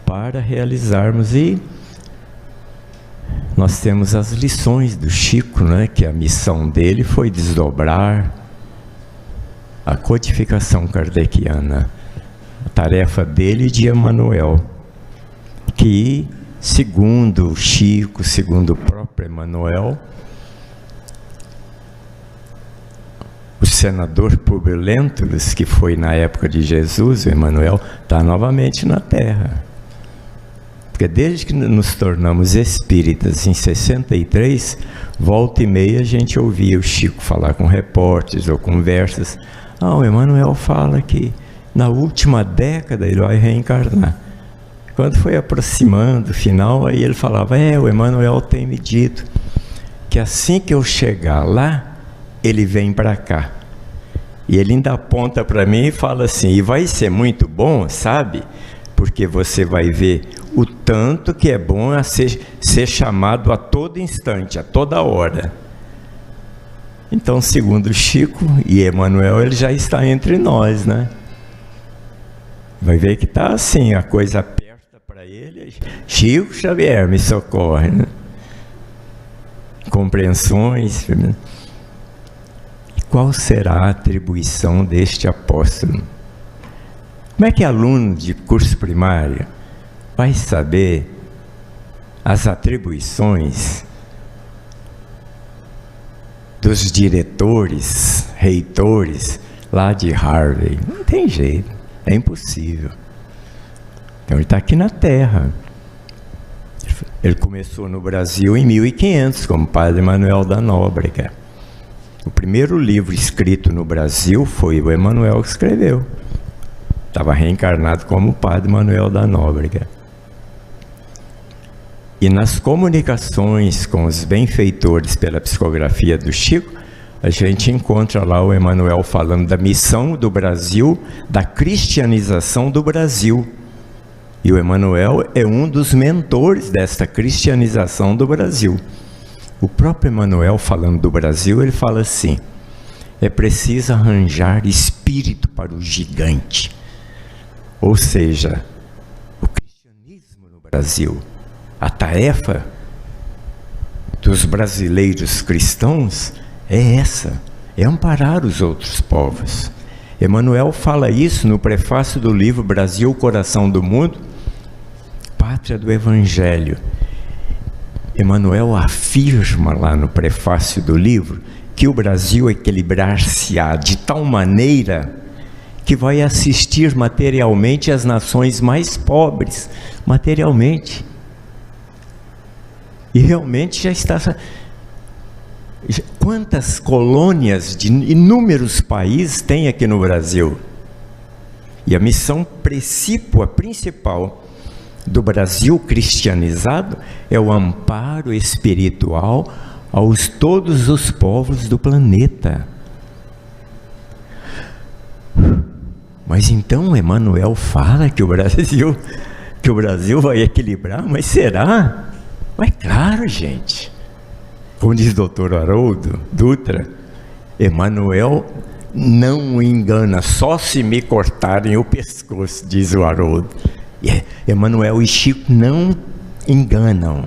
para realizarmos. E nós temos as lições do Chico, né, que a missão dele foi desdobrar a codificação kardeciana, a tarefa dele e de Emmanuel, que, segundo Chico, segundo o próprio Emmanuel, o senador Publio Lentulus, que foi na época de Jesus, o Emmanuel, está novamente na Terra. Porque desde que nos tornamos espíritas em 63, volta e meia a gente ouvia o Chico falar com repórteres ou conversas. O Emmanuel fala que na última década ele vai reencarnar. Quando foi aproximando o final, aí ele falava: o Emmanuel tem me dito que assim que eu chegar lá, ele vem para cá. E ele ainda aponta para mim e fala assim: e vai ser muito bom, sabe? Porque você vai ver o tanto que é bom a ser chamado a todo instante, a toda hora. Então, segundo Chico e Emmanuel, ele já está entre nós, né? Vai ver que está assim, a coisa aperta para ele. Chico Xavier, me socorre, né? Compreensões. Qual será a atribuição deste apóstolo? Como é que aluno de curso primário vai saber as atribuições dos diretores, reitores lá de Harvard? Não tem jeito, é impossível. Então ele está aqui na Terra. Ele começou no Brasil em 1500, como Padre Manuel da Nóbrega. O primeiro livro escrito no Brasil foi o Emmanuel que escreveu. Estava reencarnado como Padre Manuel da Nóbrega. E nas comunicações com os benfeitores pela psicografia do Chico, a gente encontra lá o Emmanuel falando da missão do Brasil, da cristianização do Brasil. E o Emmanuel é um dos mentores desta cristianização do Brasil. O próprio Emmanuel, falando do Brasil, ele fala assim: é preciso arranjar espírito para o gigante. Ou seja, o cristianismo no Brasil, a tarefa dos brasileiros cristãos é essa, é amparar os outros povos. Emmanuel fala isso no prefácio do livro Brasil, Coração do Mundo, Pátria do Evangelho. Emmanuel afirma lá no prefácio do livro que o Brasil equilibrar-se-á de tal maneira que vai assistir materialmente as nações mais pobres, materialmente. E realmente já está. Quantas colônias de inúmeros países tem aqui no Brasil? E a missão principal do Brasil cristianizado é o amparo espiritual aos todos os povos do planeta. Mas então Emmanuel fala que o Brasil que o Brasil vai equilibrar, mas será? Mas claro, gente. Como diz o doutor Haroldo Dutra, Emmanuel não engana, só se me cortarem o pescoço, diz o Haroldo. Emmanuel e Chico não enganam.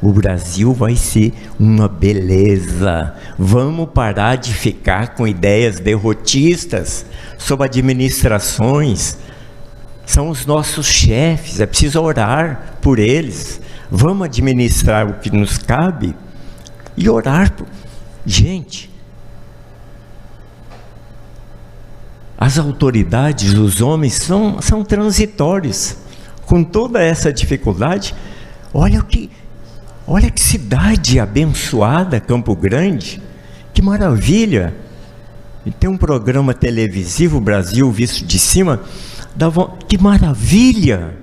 O Brasil vai ser uma beleza. Vamos parar de ficar com ideias derrotistas sobre administrações. São os nossos chefes, é preciso orar por eles. Vamos administrar o que nos cabe e orar por... Gente, as autoridades, os homens são transitórios. Com toda essa dificuldade, olha que cidade abençoada, Campo Grande, que maravilha. E tem um programa televisivo, Brasil Visto de Cima, que maravilha,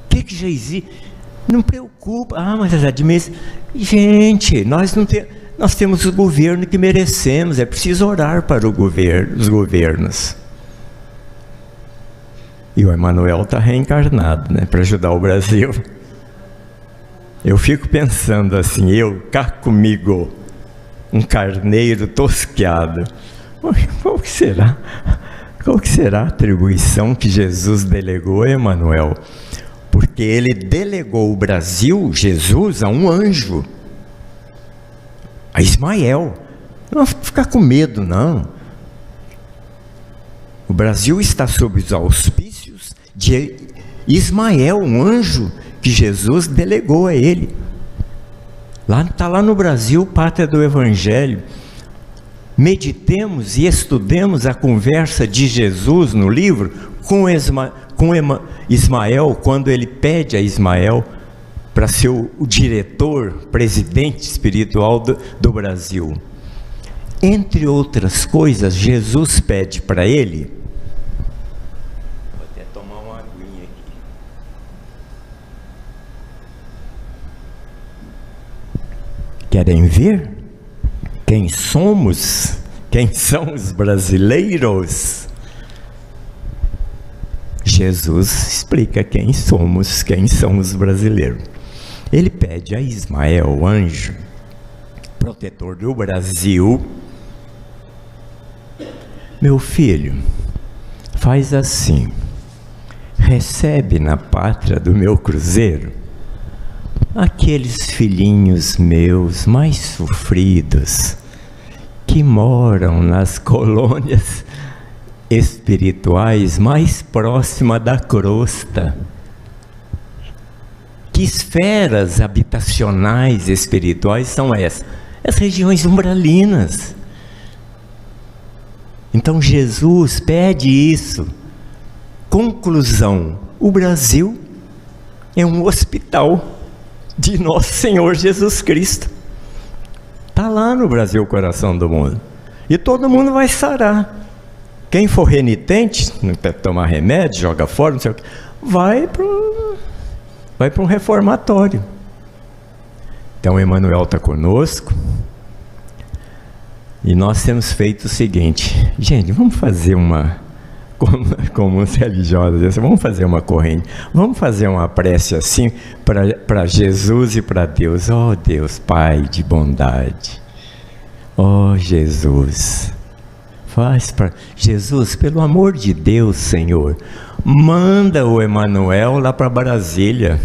que já existe, não preocupa, mas as administrações, gente, nós temos o governo que merecemos, é preciso orar para os governos. E o Emmanuel está reencarnado, né, para ajudar o Brasil. Eu fico pensando assim, cá comigo, um carneiro tosqueado. Qual que será? Qual que será a atribuição que Jesus delegou a Emmanuel? Porque ele delegou o Brasil, Jesus, a um anjo, a Ismael. Não ficar com medo, não. O Brasil está sob os auspícios de Ismael, um anjo que Jesus delegou a ele. Está lá no Brasil, pátria do Evangelho. Meditemos e estudemos a conversa de Jesus no livro com Ismael, quando ele pede a Ismael para ser o diretor, presidente espiritual do Brasil. Entre outras coisas, Jesus pede para ele... Vou até tomar uma aguinha aqui. Querem ver quem somos? Quem são os brasileiros? Jesus explica quem somos, quem são os brasileiros. Ele pede a Ismael, o anjo, protetor do Brasil: meu filho, faz assim, recebe na pátria do meu cruzeiro aqueles filhinhos meus mais sofridos, que moram nas colônias espirituais mais próximas da crosta. Que esferas habitacionais espirituais são essas? As regiões umbralinas. Então Jesus pede isso. Conclusão: o Brasil é um hospital de Nosso Senhor Jesus Cristo. Está lá no Brasil, o coração do mundo. E todo mundo vai sarar. Quem for renitente, não quer tomar remédio, joga fora, não sei o que, vai para um reformatório. Então Emmanuel está conosco. E nós temos feito o seguinte: gente, vamos fazer como os religiosos, vamos fazer uma corrente, vamos fazer uma prece assim para Jesus e para Deus. Ó Deus, Pai de bondade, ó Jesus, faz para Jesus, pelo amor de Deus, Senhor, manda o Emmanuel lá para Brasília.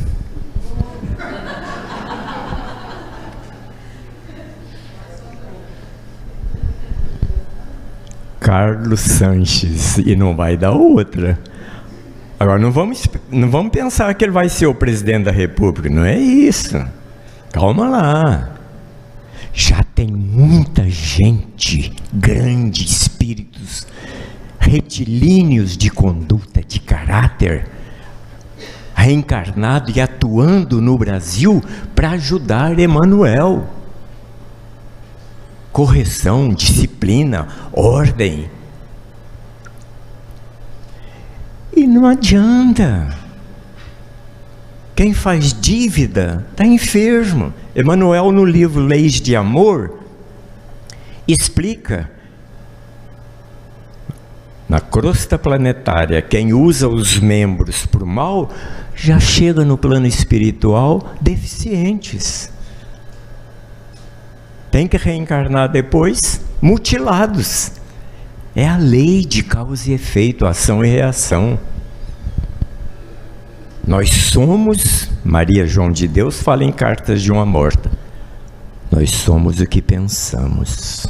Carlos Sanches, e não vai dar outra. Agora não vamos pensar que ele vai ser o presidente da República, não é isso. Calma lá. Já tem muita gente, grandes espíritos retilíneos de conduta, de caráter, reencarnado e atuando no Brasil para ajudar Emmanuel. Correção, disciplina, ordem. E não adianta. Quem faz dívida está enfermo. Emmanuel, no livro Leis de Amor, explica Na crosta planetária, quem usa os membros para o mal, já chega no plano espiritual deficientes. Tem que reencarnar depois mutilados. É a lei de causa e efeito, ação e reação. Nós somos, Maria João de Deus fala em Cartas de uma Morta, nós somos o que pensamos.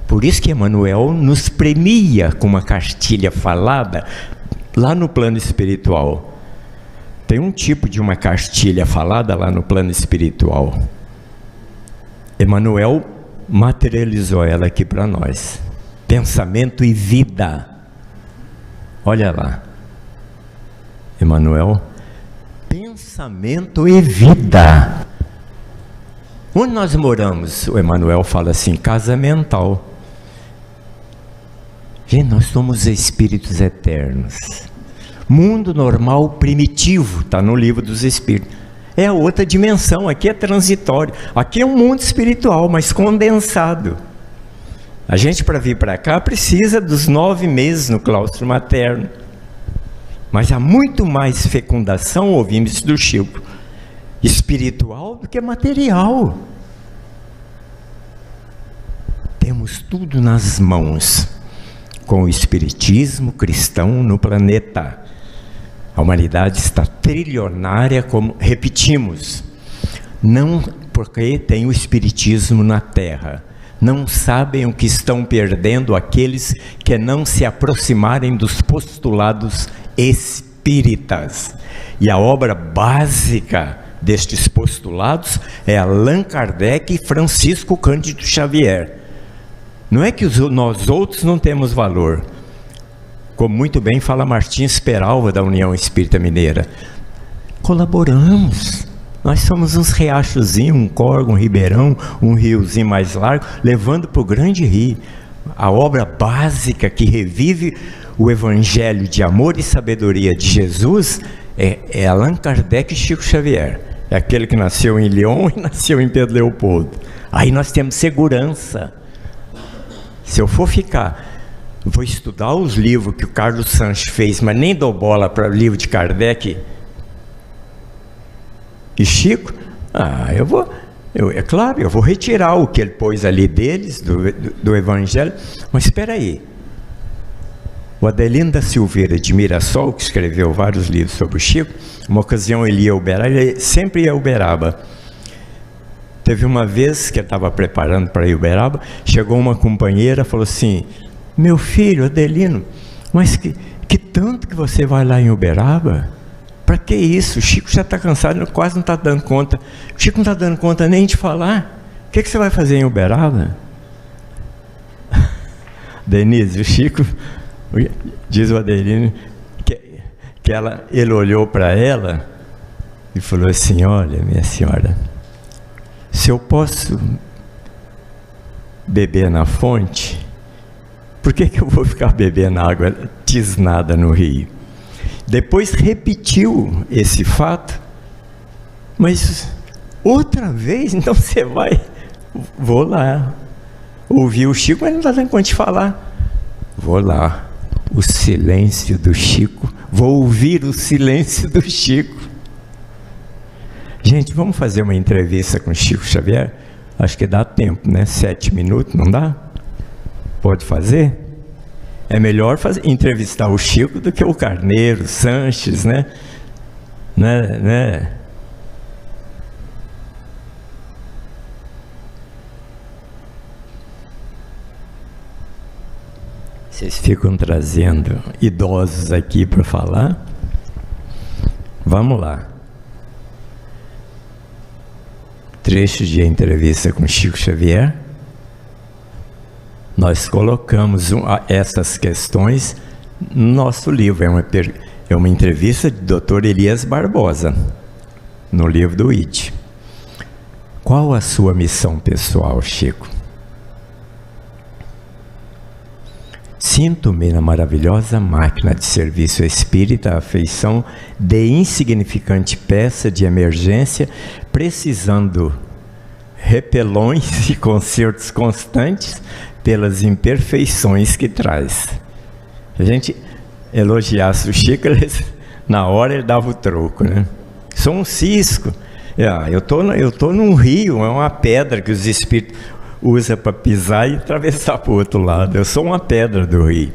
Por isso que Emmanuel nos premia com uma cartilha falada lá no plano espiritual. Tem um tipo de uma cartilha falada lá no plano espiritual. Emmanuel materializou ela aqui para nós. Pensamento e vida. Olha lá. Emmanuel, pensamento e vida. Onde nós moramos? O Emmanuel fala assim, casa mental. Gente, nós somos espíritos eternos. Mundo normal primitivo, está no Livro dos Espíritos. É a outra dimensão, aqui é transitório. Aqui é um mundo espiritual, mas condensado. A gente, para vir para cá, precisa dos 9 meses no claustro materno. Mas há muito mais fecundação, ouvimos isso do Chico, espiritual do que material. Temos tudo nas mãos. Com o espiritismo cristão no planeta. A humanidade está trilionária, como repetimos. Não porque tem o espiritismo na Terra. Não sabem o que estão perdendo aqueles que não se aproximarem dos postulados espíritas. E a obra básica destes postulados é Allan Kardec e Francisco Cândido Xavier. Não é que nós outros não temos valor. Como muito bem fala Martins Peralva, da União Espírita Mineira. Colaboramos. Nós somos uns riachozinhos, um córrego, um ribeirão, um riozinho mais largo, levando para o grande rio. A obra básica que revive o evangelho de amor e sabedoria de Jesus é Allan Kardec e Chico Xavier. É aquele que nasceu em Lyon e nasceu em Pedro Leopoldo. Aí nós temos segurança. Se eu for ficar, vou estudar os livros que o Carlos Sanches fez, mas nem dou bola para o livro de Kardec e Chico, é claro, eu vou retirar o que ele pôs ali deles, do Evangelho, mas espera aí. O Adelino da Silveira de Mirassol, que escreveu vários livros sobre o Chico, uma ocasião ele ia a Uberaba, ele sempre ia a Uberaba. Teve uma vez que eu estava preparando para ir a Uberaba, chegou uma companheira e falou assim, meu filho, Adelino, mas que tanto que você vai lá em Uberaba? Para que isso? O Chico já está cansado, quase não está dando conta. O Chico não está dando conta nem de falar. O que você vai fazer em Uberaba? Denise, o Chico, diz o Adelino, que ele olhou para ela e falou assim, olha, minha senhora, se eu posso beber na fonte, por que eu vou ficar bebendo água tisnada no rio? Depois repetiu esse fato, mas outra vez, então você vai, vou lá, ouvi o Chico, mas não está dando conta de falar, vou lá, o silêncio do Chico, vou ouvir o silêncio do Chico. Gente, vamos fazer uma entrevista com o Chico Xavier? Acho que dá tempo, né? 7 minutos, não dá? Pode fazer? É melhor entrevistar o Chico do que o Carneiro, Sanches, né? Vocês ficam trazendo idosos aqui para falar? Vamos lá. Trecho de entrevista com Chico Xavier. Nós colocamos essas questões no nosso livro. É uma entrevista de Dr. Elias Barbosa, no livro do IT. Qual a sua missão pessoal, Chico? Sinto-me na maravilhosa máquina de serviço espírita à feição de insignificante peça de emergência, precisando repelões e concertos constantes pelas imperfeições que traz. Se a gente elogiasse o Chico, na hora ele dava o troco, né? Sou um cisco. Eu tô num rio, é uma pedra que os espíritos usam para pisar e atravessar para o outro lado. Eu sou uma pedra do rio.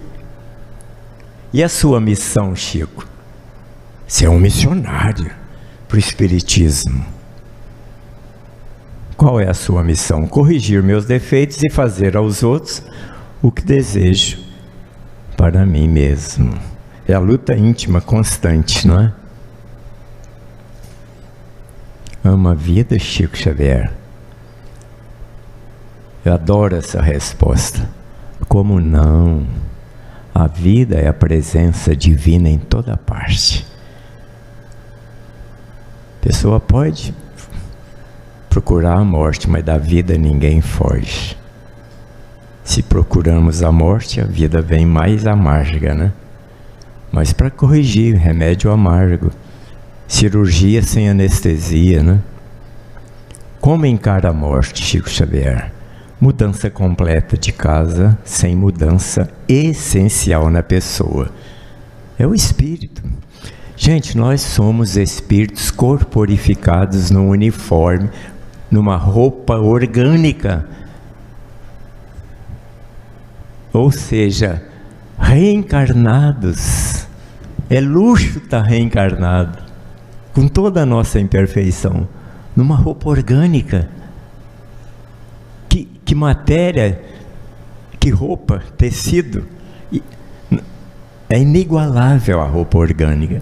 E a sua missão, Chico? Você é um missionário para o Espiritismo. Qual é a sua missão? Corrigir meus defeitos e fazer aos outros o que desejo para mim mesmo. É a luta íntima constante, não é? Ama a vida, Chico Xavier? Eu adoro essa resposta. Como não? A vida é a presença divina em toda parte. A pessoa pode procurar a morte, mas da vida ninguém foge. Se procuramos a morte, a vida vem mais amarga, né? Mas para corrigir, remédio amargo, cirurgia sem anestesia, né? Como encara a morte, Chico Xavier? Mudança completa de casa, sem mudança essencial na pessoa. É o espírito. Gente, nós somos espíritos corporificados num uniforme, numa roupa orgânica. Ou seja, reencarnados. É luxo estar reencarnado, com toda a nossa imperfeição, numa roupa orgânica. Que matéria, que roupa, tecido. É inigualável a roupa orgânica.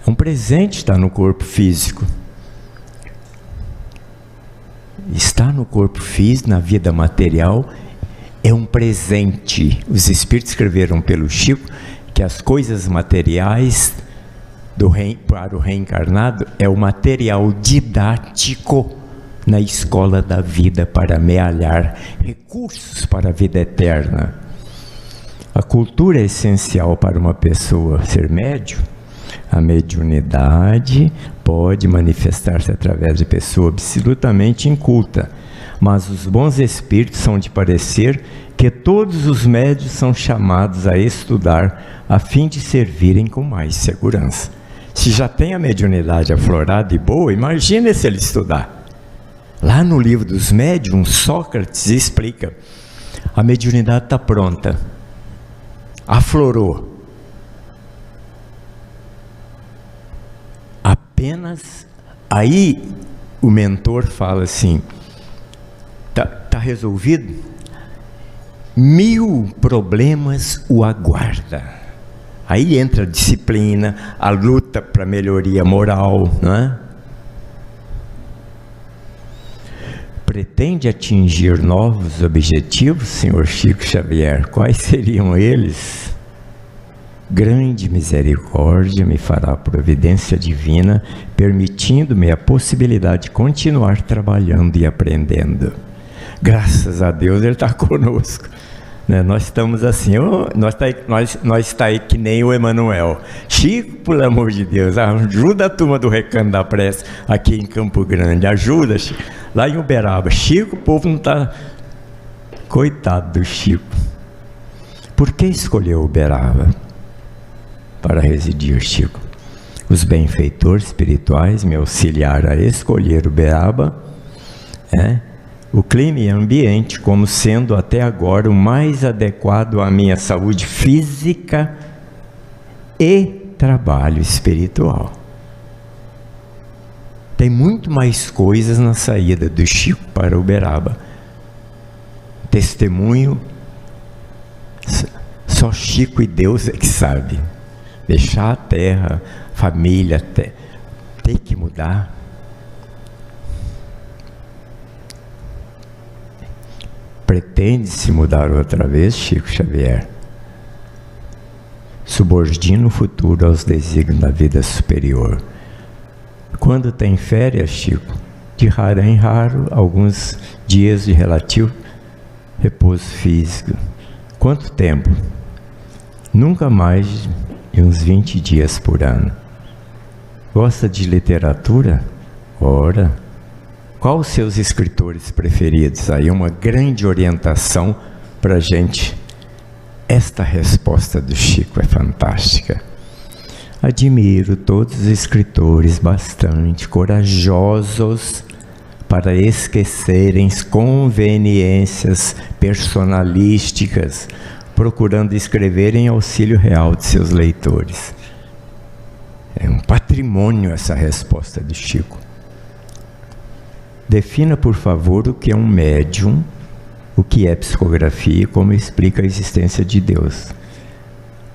É um presente estar no corpo físico. Estar no corpo físico, na vida material, é um presente. Os espíritos escreveram pelo Chico que as coisas materiais para o reencarnado é o material didático na escola da vida para amealhar recursos para a vida eterna. A cultura é essencial para uma pessoa ser médium. A mediunidade pode manifestar-se através de pessoa absolutamente inculta, mas os bons espíritos são de parecer que todos os médiuns são chamados a estudar a fim de servirem com mais segurança. Se já tem a mediunidade aflorada e boa, imagine se ele estudar. Lá no livro dos médiuns, Sócrates explica: a mediunidade está pronta, aflorou. Apenas aí o mentor fala assim: tá resolvido? 1000 problemas o aguarda. Aí entra a disciplina, a luta para melhoria moral, não é? Pretende atingir novos objetivos, senhor Chico Xavier? Quais seriam eles? Grande misericórdia me fará a providência divina, permitindo-me a possibilidade de continuar trabalhando e aprendendo. Graças a Deus Ele está conosco. Né? Nós estamos assim, nós está aí que nem o Emanuel. Chico, pelo amor de Deus, ajuda a turma do Recanto da Prece aqui em Campo Grande, ajuda, Chico. Lá em Uberaba, Chico, o povo não está... Coitado do Chico. Por que escolheu Uberaba para residir, Chico? Os benfeitores espirituais me auxiliaram a escolher Uberaba, o clima e ambiente como sendo até agora o mais adequado à minha saúde física e trabalho espiritual. Tem muito mais coisas na saída do Chico para Uberaba. Testemunho, só Chico e Deus é que sabe. Deixar a terra, família, tem que mudar. Pretende-se mudar outra vez, Chico Xavier? Subordina o futuro aos desígnios da vida superior. Quando tem férias, Chico? De raro em raro, alguns dias de relativo repouso físico. Quanto tempo? Nunca mais de uns 20 dias por ano. Gosta de literatura? Ora. Qual os seus escritores preferidos? Aí uma grande orientação para a gente. Esta resposta do Chico é fantástica. Admiro todos os escritores bastante corajosos para esquecerem conveniências personalísticas, procurando escrever em auxílio real de seus leitores. É um patrimônio essa resposta de Chico. Defina, por favor, o que é um médium, o que é psicografia e como explica a existência de Deus.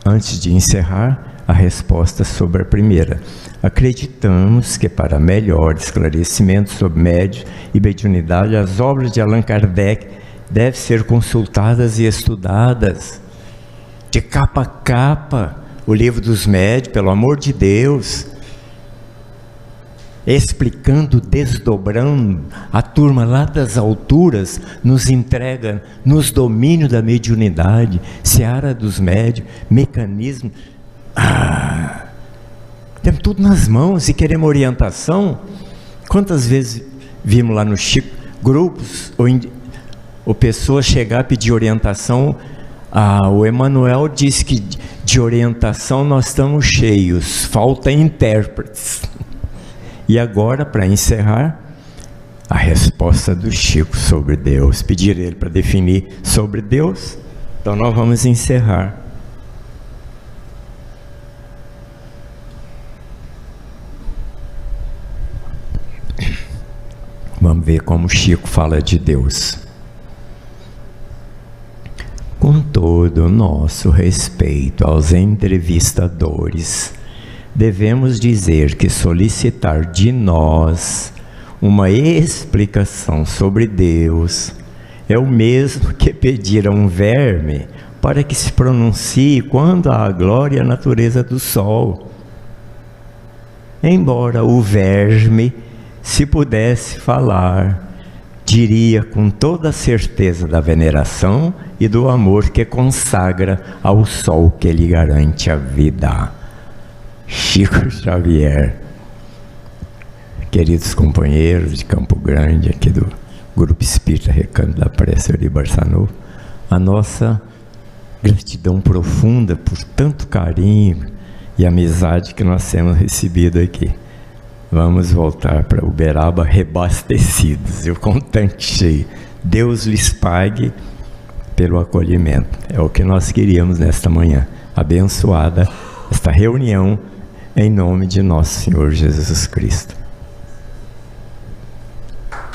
Antes de encerrar, a resposta sobre a primeira. Acreditamos que para melhor esclarecimento sobre médium e mediunidade, as obras de Allan Kardec devem ser consultadas e estudadas. De capa a capa, o livro dos médiuns, pelo amor de Deus. Explicando, desdobrando, a turma lá das alturas nos entrega nos domínios da mediunidade, seara dos médiuns, mecanismo. Temos tudo nas mãos e queremos orientação. Quantas vezes vimos lá no Chico grupos ou pessoas chegar a pedir orientação? O Emmanuel disse que de orientação nós estamos cheios, falta intérpretes. E agora, para encerrar, a resposta do Chico sobre Deus. Pedir ele para definir sobre Deus. Então nós vamos encerrar. Vamos ver como Chico fala de Deus. Com todo o nosso respeito aos entrevistadores, devemos dizer que solicitar de nós uma explicação sobre Deus é o mesmo que pedir a um verme para que se pronuncie quando há a glória e a natureza do sol. Embora o verme, se pudesse falar, diria com toda a certeza da veneração e do amor que consagra ao sol que lhe garante a vida. Chico Xavier. Queridos companheiros de Campo Grande, aqui do Grupo Espírita Recanto da Prece de Barçanufo, a nossa gratidão profunda por tanto carinho e amizade que nós temos recebido aqui. Vamos voltar para Uberaba rebastecidos, e o contente cheio. Deus lhes pague pelo acolhimento. É o que nós queríamos nesta manhã. Abençoada esta reunião em nome de nosso Senhor Jesus Cristo.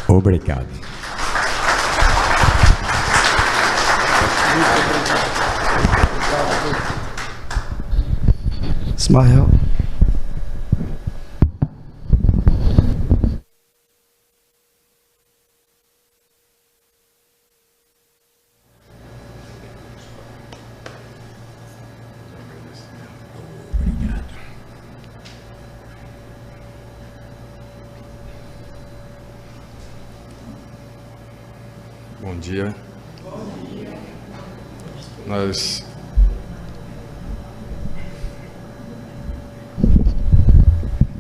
Obrigado. Ismael. Bom dia. Nós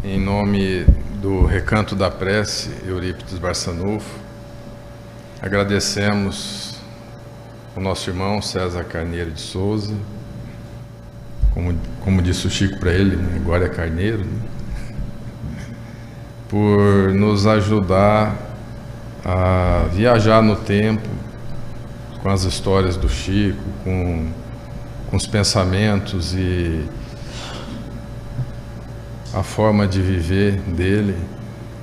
em nome do Recanto da Prece, Eurípides Barçanufo, agradecemos o nosso irmão César Carneiro de Souza, como disse o Chico para ele, né? Agora é Carneiro, né? Por nos ajudar a viajar no tempo com as histórias do Chico, com os pensamentos e a forma de viver dele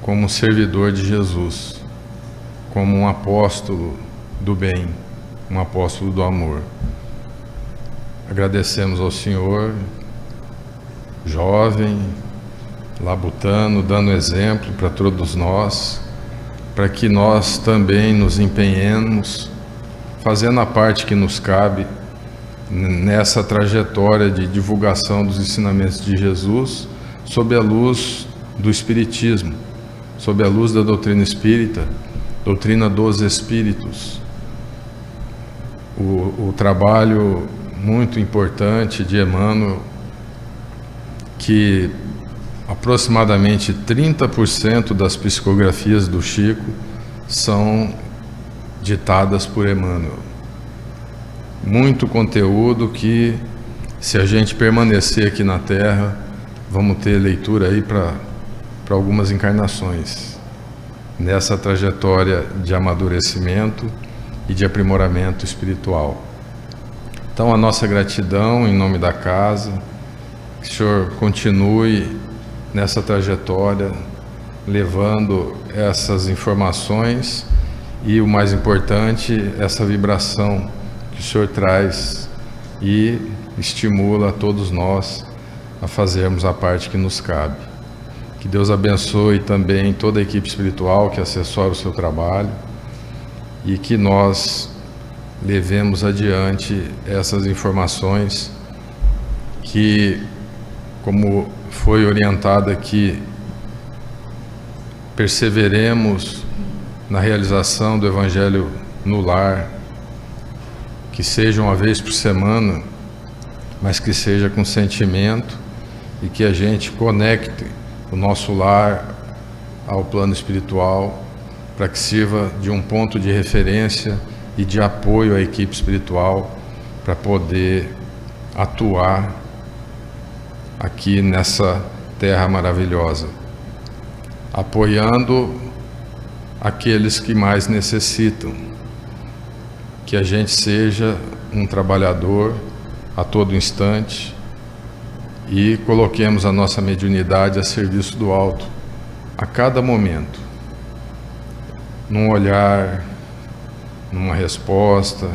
como um servidor de Jesus, como um apóstolo do bem, um apóstolo do amor. Agradecemos ao Senhor, jovem, labutano, dando exemplo para todos nós, para que nós também nos empenhemos, fazendo a parte que nos cabe nessa trajetória de divulgação dos ensinamentos de Jesus, sob a luz do Espiritismo, sob a luz da doutrina espírita, doutrina dos Espíritos. O trabalho muito importante de Emmanuel, que aproximadamente 30% das psicografias do Chico são ditadas por Emmanuel. Muito conteúdo que, se a gente permanecer aqui na Terra, vamos ter leitura aí para algumas encarnações, nessa trajetória de amadurecimento e de aprimoramento espiritual. Então, a nossa gratidão em nome da casa, que o Senhor continue nessa trajetória, levando essas informações e, o mais importante, essa vibração que o Senhor traz e estimula a todos nós a fazermos a parte que nos cabe. Que Deus abençoe também toda a equipe espiritual que assessora o seu trabalho e que nós levemos adiante essas informações que, como foi orientado aqui, perseveremos na realização do Evangelho no lar, que seja uma vez por semana, mas que seja com sentimento e que a gente conecte o nosso lar ao plano espiritual para que sirva de um ponto de referência e de apoio à equipe espiritual para poder atuar aqui nessa terra maravilhosa, apoiando aqueles que mais necessitam. Que a gente seja um trabalhador a todo instante e coloquemos a nossa mediunidade a serviço do alto a cada momento, num olhar, numa resposta,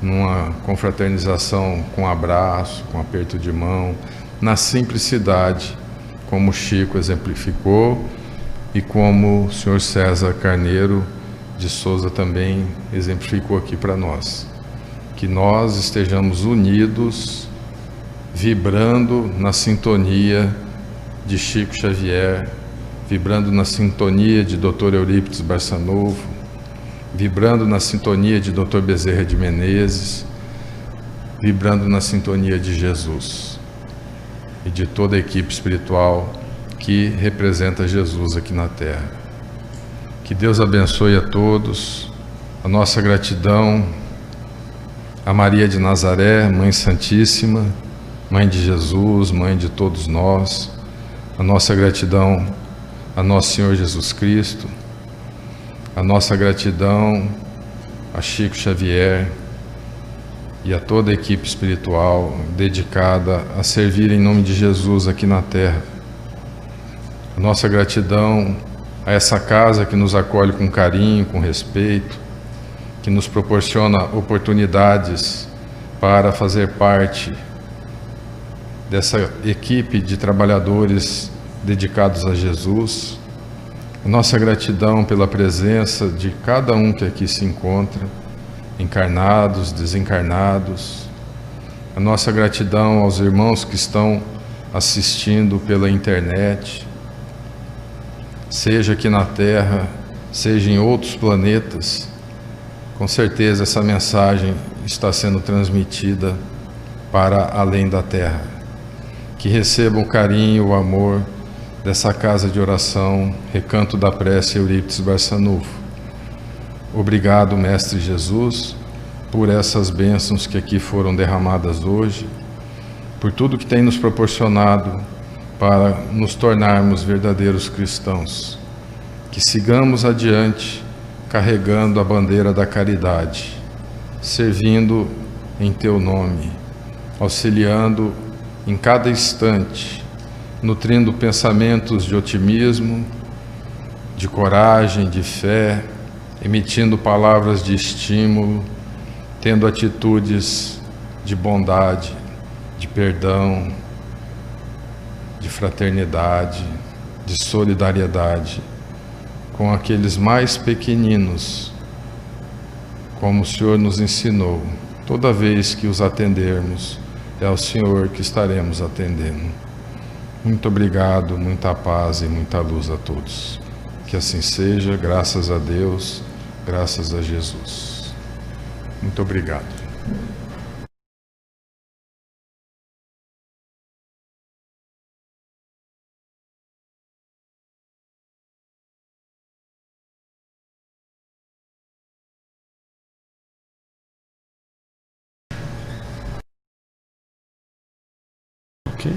numa confraternização com abraço, com aperto de mão, na simplicidade, como Chico exemplificou e como o senhor César Carneiro de Souza também exemplificou aqui para nós. Que nós estejamos unidos, vibrando na sintonia de Chico Xavier, vibrando na sintonia de Dr. Eurípides Barçanufo, vibrando na sintonia de Dr. Bezerra de Menezes, vibrando na sintonia de Jesus e de toda a equipe espiritual que representa Jesus aqui na Terra. Que Deus abençoe a todos, a nossa gratidão a Maria de Nazaré, Mãe Santíssima, Mãe de Jesus, Mãe de todos nós, a nossa gratidão a Nosso Senhor Jesus Cristo, a nossa gratidão a Chico Xavier e a toda a equipe espiritual dedicada a servir em nome de Jesus aqui na Terra. A nossa gratidão a essa casa que nos acolhe com carinho, com respeito, que nos proporciona oportunidades para fazer parte dessa equipe de trabalhadores dedicados a Jesus. A nossa gratidão pela presença de cada um que aqui se encontra, encarnados, desencarnados. A nossa gratidão aos irmãos que estão assistindo pela internet, seja aqui na Terra, seja em outros planetas. Com certeza essa mensagem está sendo transmitida para além da Terra. Que recebam o carinho, o amor dessa casa de oração, Recanto da Prece Eurípides Barçanufo. Obrigado, Mestre Jesus, por essas bênçãos que aqui foram derramadas hoje, por tudo que tem nos proporcionado para nos tornarmos verdadeiros cristãos. Que sigamos adiante, carregando a bandeira da caridade, servindo em Teu nome, auxiliando em cada instante, nutrindo pensamentos de otimismo, de coragem, de fé, emitindo palavras de estímulo, tendo atitudes de bondade, de perdão, de fraternidade, de solidariedade com aqueles mais pequeninos, como o Senhor nos ensinou. Toda vez que os atendermos, é ao Senhor que estaremos atendendo. Muito obrigado, muita paz e muita luz a todos. Que assim seja, graças a Deus, graças a Jesus. Muito obrigado. Ok?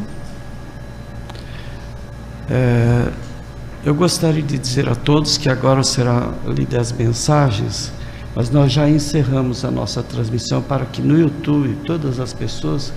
Eu gostaria de dizer a todos que agora será lida as mensagens, mas nós já encerramos a nossa transmissão para que no YouTube todas as pessoas